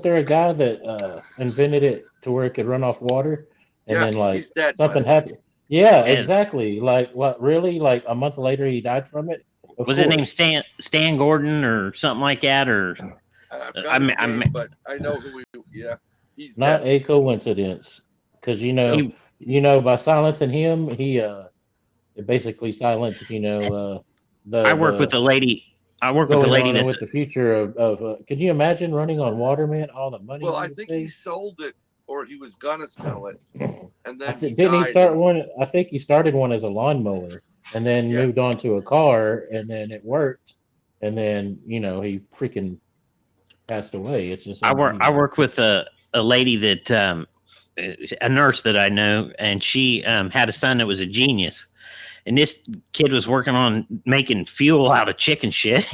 there a guy that invented it to where it could run off water, and then like he's dead, something happened? Yeah, exactly. Like what? Really? Like a month later, he died from it. Was his name Stan Gordon or something like that? Or but I know who he's not dead. a coincidence, because you know by silencing him, he it basically silenced I work with a lady. I work with a lady that's with the future of could you imagine running on water, man? All the money. Well, I think he sold it, or he was gonna sell it, and then didn't he start one? I think he started one as a lawnmower, and then moved on to a car, and then it worked, and then he freaking passed away. It's just I work with a lady that a nurse that I know, and she had a son that was a genius. And this kid was working on making fuel out of chicken shit.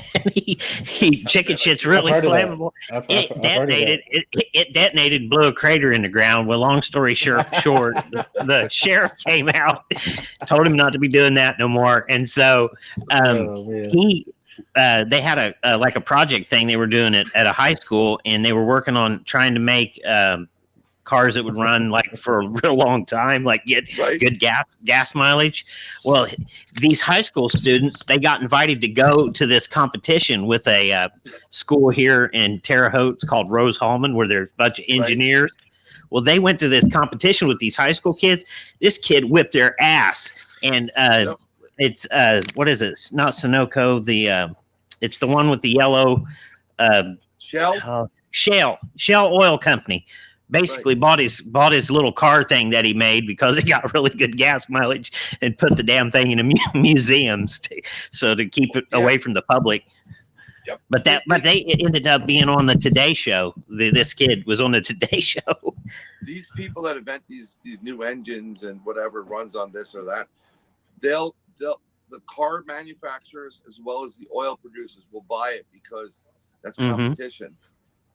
Chicken shit's really flammable. It detonated. It detonated and blew a crater in the ground. Well, long story short, the sheriff came out, told him not to be doing that no more. And so they had a project thing they were doing at a high school, and they were working on trying to make cars that would run like for a real long time, like get good gas mileage. Well, these high school students, they got invited to go to this competition with a school here in Terre Haute called Rose Hallman, where there's a bunch of engineers. Well, they went to this competition with these high school kids. This kid whipped their ass, and it's what is it? It's not Sunoco. It's the one with the yellow Shell Oil Company. Basically bought his little car thing that he made because it got really good gas mileage, and put the damn thing in museums to keep it away from the public. Yep. But they ended up being on the Today Show. This kid was on the Today Show. These people that invent these new engines and whatever runs on this or that, the car manufacturers as well as the oil producers will buy it because that's competition.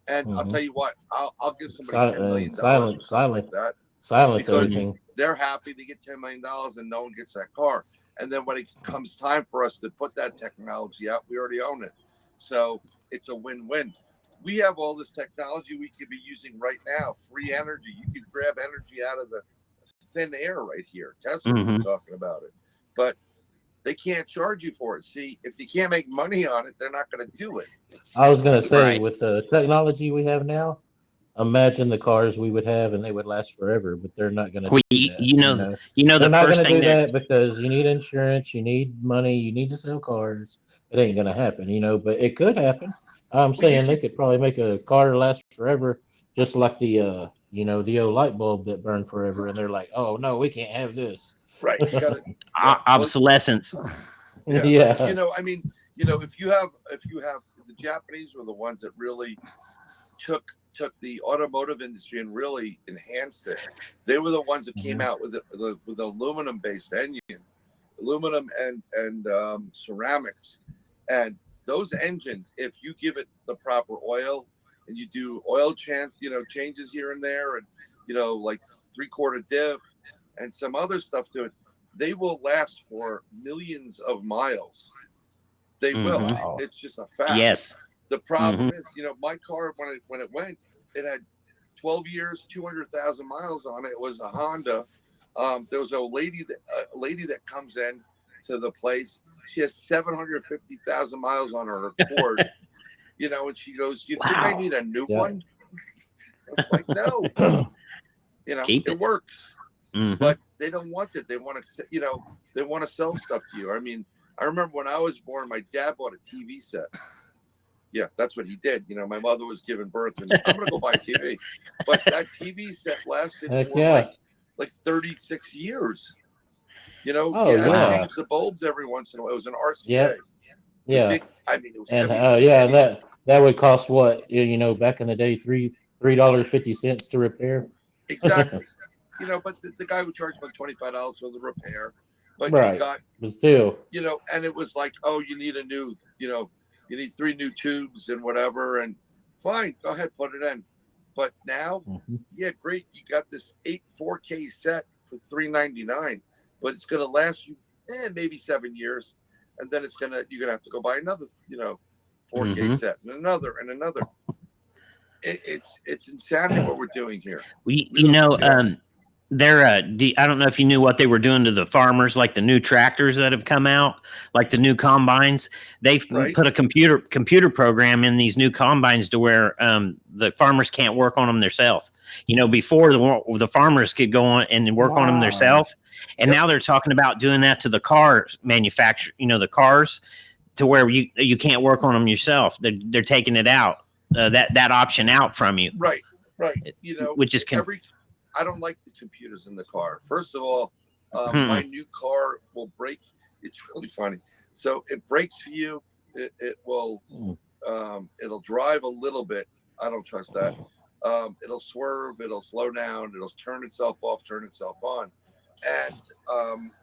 And I'll tell you what, I'll give somebody $10 million or something like that. Silence because everything. They're happy to get $10 million and no one gets that car. And then when it comes time for us to put that technology out, we already own it. So it's a win-win. We have all this technology we could be using right now. Free energy. You could grab energy out of the thin air right here. Tesla was talking about it. But they can't charge you for it. See, if you can't make money on it, they're not going to do it. I was going to say, with the technology we have now, imagine the cars we would have, and they would last forever. But they're not going to do that. They're the not first thing do that because you need insurance, you need money, you need to sell cars. It ain't going to happen, But it could happen. I'm saying they could probably make a car last forever, just like the the old light bulb that burned forever. And they're like, oh no, we can't have this. Right. Obsolescence. Yeah. I mean, if you have the Japanese were the ones that really took the automotive industry and really enhanced it. They were the ones that came out with the aluminum based engine, aluminum and ceramics, and those engines. If you give it the proper oil and you do oil changes here and there, and like 3/4 diff and some other stuff to it, they will last for millions of miles. They will. Wow. It's just a fact. Yes. The problem is, my car when it went, it had 12 years, 200,000 miles on it. It was a Honda. There was a lady that comes in to the place. She has 750,000 miles on her Accord. And she goes, "You think I need a new one?" I'm like, no. It works. but they don't want it. They want to, they want to sell stuff to you. I mean, I remember when I was born, my dad bought a TV set. Yeah, that's what he did. My mother was giving birth, and I'm gonna go buy a TV. But that TV set lasted for like 36 years. I changed the bulbs every once in a while. It was an RCA. Yeah. Big, I mean, it was and heavy. that would cost what? Back in the day, $3.50 to repair. Exactly. But the guy would charge about $25 for the repair. But right. But still. And it was like, oh, you need a new, you need 3 new tubes and whatever, and fine, go ahead, put it in. But now, yeah, great, you got this 4K set for $399, but it's gonna last you maybe 7 years, and then you're gonna have to go buy another, 4K set and another. It's insanity what we're doing here. I don't know if you knew what they were doing to the farmers, like the new tractors that have come out, like the new combines. They've put a computer program in these new combines to where the farmers can't work on them themselves. Before the farmers could go on and work on them themselves, and now they're talking about doing that to the car manufacturer. The cars, to where you can't work on them yourself. They're taking it out, that option out from you. Right. Which is I don't like the computers in the car. First of all, my new car will break. It's really funny. So it brakes for you. It will. It'll drive a little bit. I don't trust that. It'll swerve. It'll slow down. It'll turn itself off. Turn itself on. And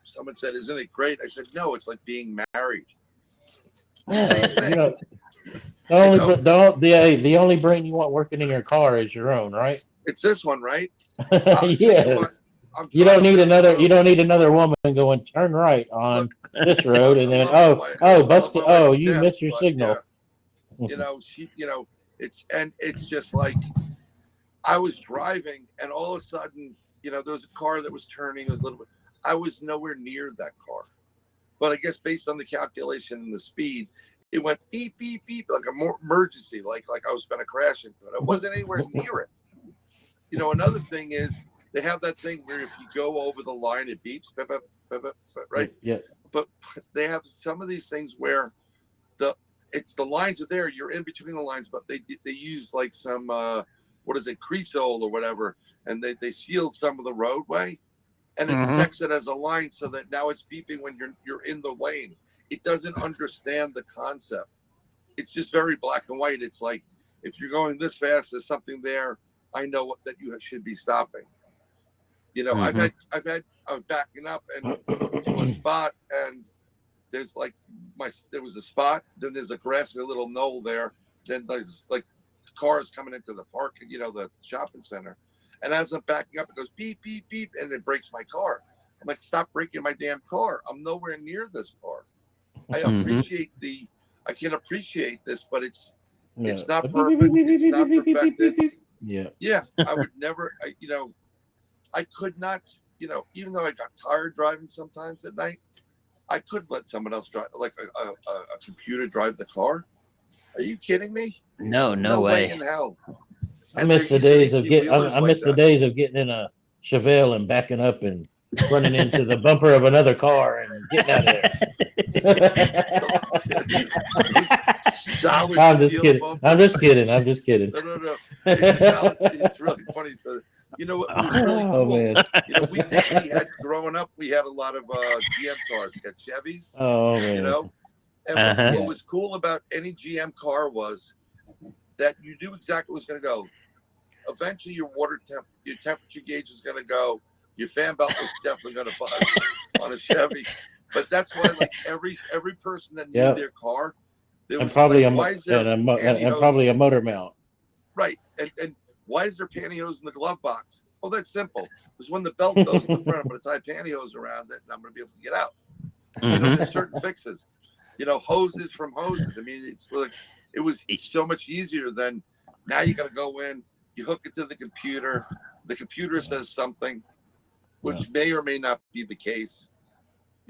someone said, "Isn't it great?" I said, "No, it's like being married." Yeah, the only brain you want working in your car is your own, right? It's this one, right? Yes. You don't need another woman going turn right on this road, and then busted. Oh, you missed your signal. Yeah. It's just like I was driving, and all of a sudden, there was a car that was turning. It was a little bit. I was nowhere near that car, but I guess based on the calculation and the speed, it went beep beep beep like an emergency, like I was going to crash into it. I wasn't anywhere near it. Another thing is they have that thing where if you go over the line, it beeps, right? Yeah. But they have some of these things where the lines are there. You're in between the lines, but they use like some Cresol or whatever, and they sealed some of the roadway, and it detects it as a line, so that now it's beeping when you're in the lane. It doesn't understand the concept. It's just very black and white. It's like if you're going this fast, there's something there. I know that you should be stopping. I'm backing up and to a spot, and there's like there was a spot, then there's a grassy little knoll there, then there's like cars coming into the park, the shopping center, and as I'm backing up, it goes beep beep beep, and it breaks my car. I'm like, stop breaking my damn car! I'm nowhere near this car. I can appreciate this, but it's not perfect. It's not perfected. Yeah. I would never, I could not, even though I got tired driving sometimes at night, I could let someone else drive, like a computer drive the car. Are you kidding me? No way in hell. I miss the days of getting in a Chevelle and backing up and running into the bumper of another car and getting out of there. I'm just kidding. No. It's really funny. So, what was really cool? Man. We had growing up, we had a lot of GM cars. We had Chevys. Oh man. And what was cool about any GM car was that you knew exactly what was going to go. Eventually, your temperature gauge was going to go. Your fan belt was definitely going to bust on a Chevy. But that's why, like every person that knew their car, there was probably probably a motor mount. Right, and why is there pantyhose in the glove box? Oh, that's simple. Because when the belt goes in the front, I'm going to tie pantyhose around it, and I'm going to be able to get out. There's certain fixes. Hoses from hoses. I mean, it's like it's so much easier than now. You got to go in, you hook it to the computer. The computer says something, which may or may not be the case.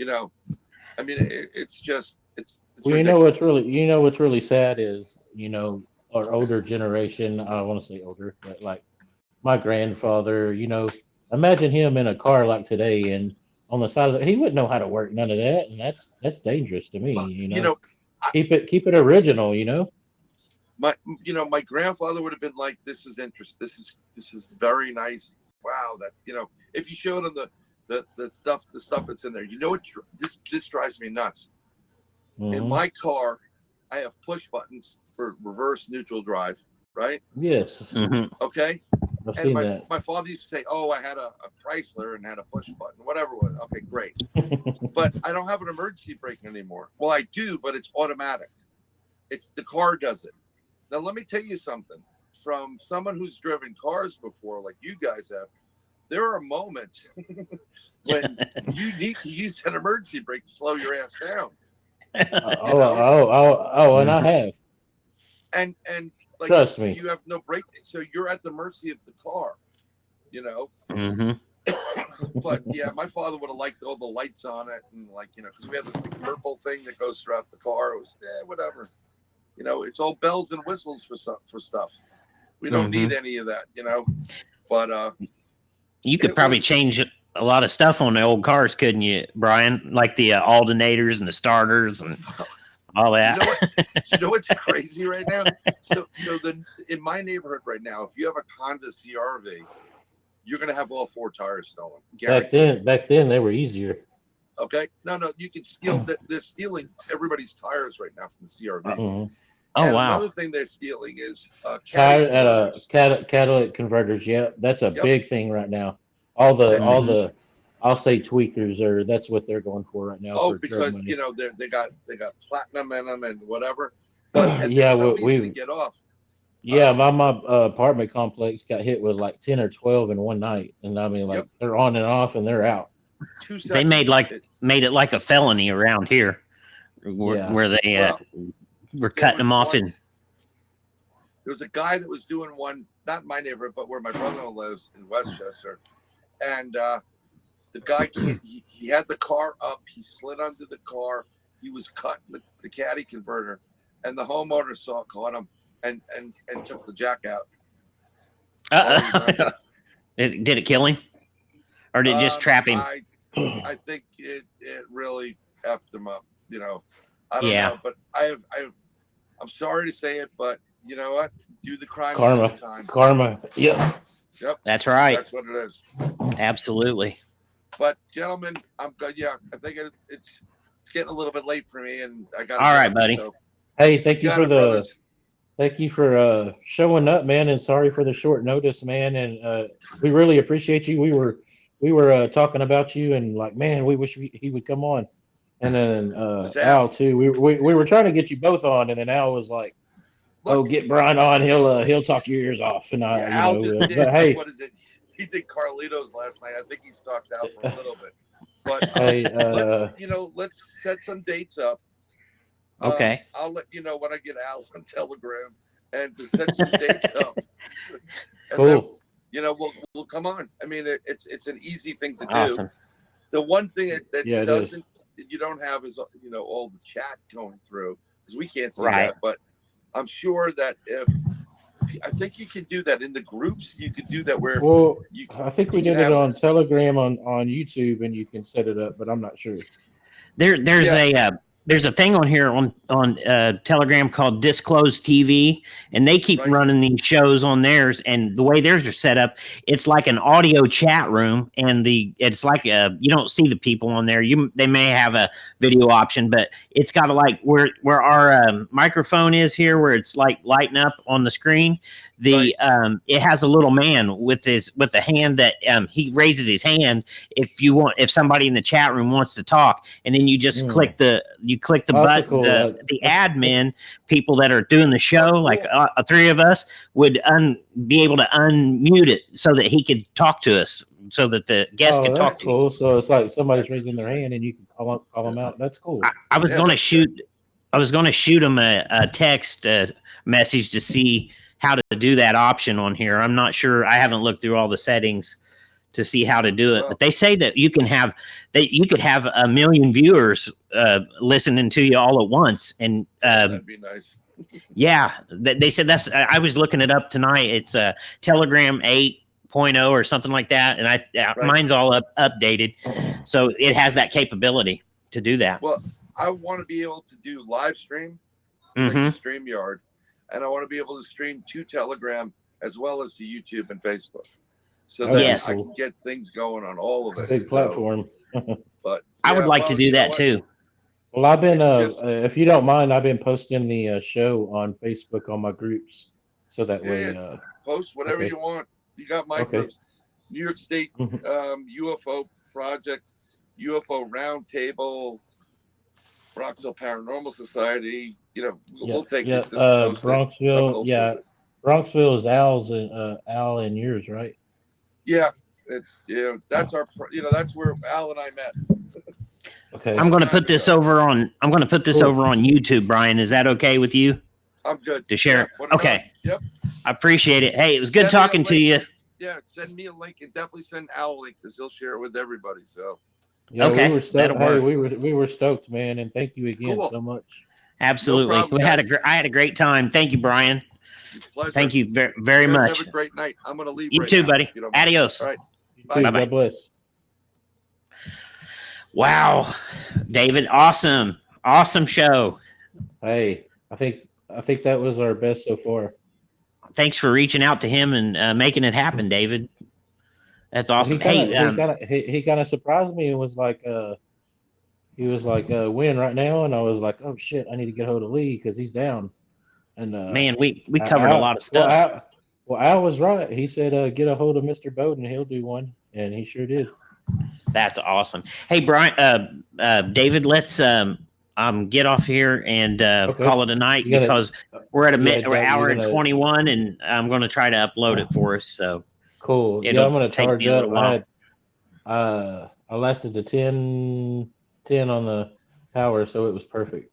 I mean, it's just it's. Well, what's really sad is our older generation. I don't want to say older, but like my grandfather. imagine him in a car like today, and on the side of he wouldn't know how to work none of that, and that's dangerous to me. But, You you know, know, I, keep it original. You know. my grandfather would have been like, "This is interesting. This is very nice. Wow, that if you showed him the stuff that's in there, this drives me nuts. In my car, I have push buttons for reverse neutral drive, right? Yes. Okay. I've And seen that. my father used to say, "Oh, I had a Chrysler and had a push button, whatever it was." Okay, great. But I don't have an emergency brake anymore. Well, I do, but it's automatic. It's the car does it. Now, let me tell you something. From someone who's driven cars before, like you guys have, there are moments when you need to use an emergency brake to slow your ass down. And I have. And like, Trust me. you have no brake, so you're at the mercy of the car, But yeah, my father would have liked all the lights on it, and because we had this purple thing that goes throughout the car. It was whatever, it's all bells and whistles for stuff. We don't need any of that, But you could probably change a lot of stuff on the old cars, couldn't you, Brian? Like the alternators and the starters and all that. You know what's crazy right now? So in my neighborhood right now, if you have a Honda CRV, you're gonna have all 4 tires stolen. Back then they were easier. Okay, no, you can steal. They're stealing everybody's tires right now from the CRVs. Oh, wow. Another thing they're stealing is catalytic converters. Yeah, that's a big thing right now. All the I'll say tweakers that's what they're going for right now. Oh, because they got platinum in them and whatever. But yeah, we get off. Yeah, my apartment complex got hit with like 10 or 12 in one night, and I mean, they're on and off, and they're out. They made it like a felony around here, where they were cutting them off. And there was a guy that was doing one, not in my neighborhood, but where my brother lives in Westchester, and the guy he had the car up, he slid under the car, he was cutting the caddy converter, and the homeowner caught him and took the jack out. Did it kill him, or did it just trap him? I think it really effed him up. I don't know, but I'm sorry to say it, but you know what? Do the crime all the time. Karma. Yep. That's right. That's what it is. Absolutely. But gentlemen, I'm good. Yeah, I think it's getting a little bit late for me, and I got. All right, buddy. So. Hey, thank you for showing up, man, and sorry for the short notice, man. And we really appreciate you. We were talking about you, and like, man, we wish he would come on. And then Al too. We were trying to get you both on, and then Al was like, "Oh, get Brian on. He'll talk your ears off." And Al just did. But, hey, what is it? He did Carlitos last night. I think he stalked out for a little bit. But hey, let's set some dates up. Okay. I'll let you know when I get Al on Telegram and to set some dates up. And cool. Then, we'll come on. I mean, it's an easy thing to do. Awesome. The one thing that you don't have is all the chat going through, because we can't see that. But I'm sure that I think you can do that in the groups. You could do that where. Well, I think we did it on Telegram on YouTube, and you can set it up, but I'm not sure. There's a thing on here on Telegram called Disclosed TV, and they keep running these shows on theirs. And the way theirs are set up, it's like an audio chat room, and it's like you don't see the people on there. They may have a video option, but it's got like where our microphone is here, where it's like lighting up on the screen. It has a little man with a hand that he raises his hand if somebody in the chat room wants to talk, and then you just click the button. Cool. The admin people that are doing the show, like 3 of us, would be able to unmute it so that he could talk to us, so that the guest could talk to cool. So it's like somebody's raising their hand and you can call them out. That's cool. I was going to shoot him a text message to see how to do that option on here. I'm not sure. I haven't looked through all the settings to see how to do it, but they say that you could have 1 million viewers listening to you all at once. And that'd be nice. Yeah, they said I was looking it up tonight. It's Telegram 8.0 2.0 or something like that, and mine's all updated, so it has that capability to do that. Well, I want to be able to do live stream, StreamYard, and I want to be able to stream to Telegram as well as to YouTube and Facebook, so that I can get things going on all of it. Big platform. But I would like to do that too. Well, I've been, if you don't mind, I've been posting the show on Facebook on my groups, so that way. Post whatever you want. You got my groups: New York State UFO Project, UFO Roundtable, Bronxville Paranormal Society. You know, we'll take it. Bronxville, Bronxville is Al and yours, right? Yeah, it's that's our that's where Al and I met. Okay. I'm going to put this over on YouTube, Brian. Is that okay with you? I'm good. To share. Yeah, okay. Yep. I appreciate it. Hey, it was good talking to you. Yeah, send me a link and definitely send Al a link because he'll share it with everybody. So. Yeah, we were stoked. Hey, we were stoked, man, and thank you again so much. Absolutely. No problem, I had a great time. Thank you, Brian. Pleasure. Thank you very much. Have a great night. I'm going to leave. You too, buddy. Adios. All right. Bye. God bless. Wow, David, awesome show. Hey, I think that was our best so far. Thanks for reaching out to him and making it happen, David. That's awesome. He kind of surprised me and was like, win right now, and I was like, oh shit, I need to get hold of Lee because he's down. And man, we covered a lot of stuff. Al was right. He said, get a hold of Mr. Bowden, he'll do one, and he sure did. That's awesome. Hey, Brian, David, let's get off here and call it a night because we're at we're hour and 21, and I'm going to try to upload it for us. So cool. I'm going to charge up. I lasted to 10 on the power, so it was perfect.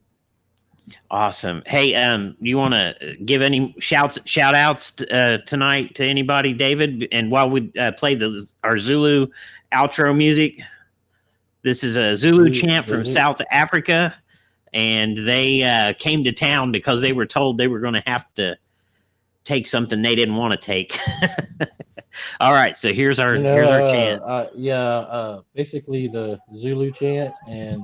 Awesome. Hey, you want to give any shout outs tonight to anybody, David? And while we play our Zulu outro music, this is a Zulu chant from South Africa, and they came to town because they were told they were going to have to take something they didn't want to take. All right, so here's our chant. Basically the Zulu chant, and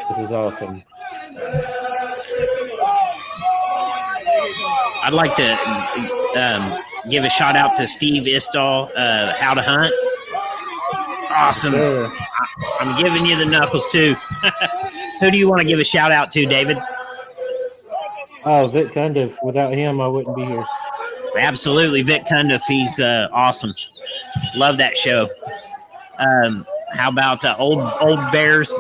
this is awesome. I'd like to give a shout out to Steve Istall, How to Hunt. Awesome. Sure. I'm giving you the knuckles too. Who do you want to give a shout out to, David? Oh, Vic Cundiff. Without him, I wouldn't be here. Absolutely. Vic Cundiff. He's awesome. Love that show. How about Old Bears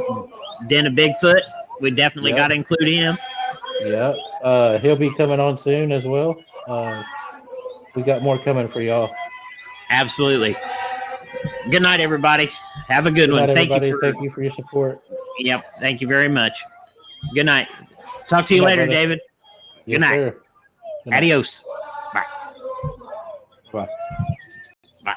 Den of Bigfoot? We definitely got to include him. Yeah. He'll be coming on soon as well. We got more coming for y'all. Absolutely. Good night, everybody. Have a good one. Thank you for your support. Yep. Thank you very much. Good night. Talk to you later, brother. David. Good night. Sir. Good night. Adios. Bye. Bye.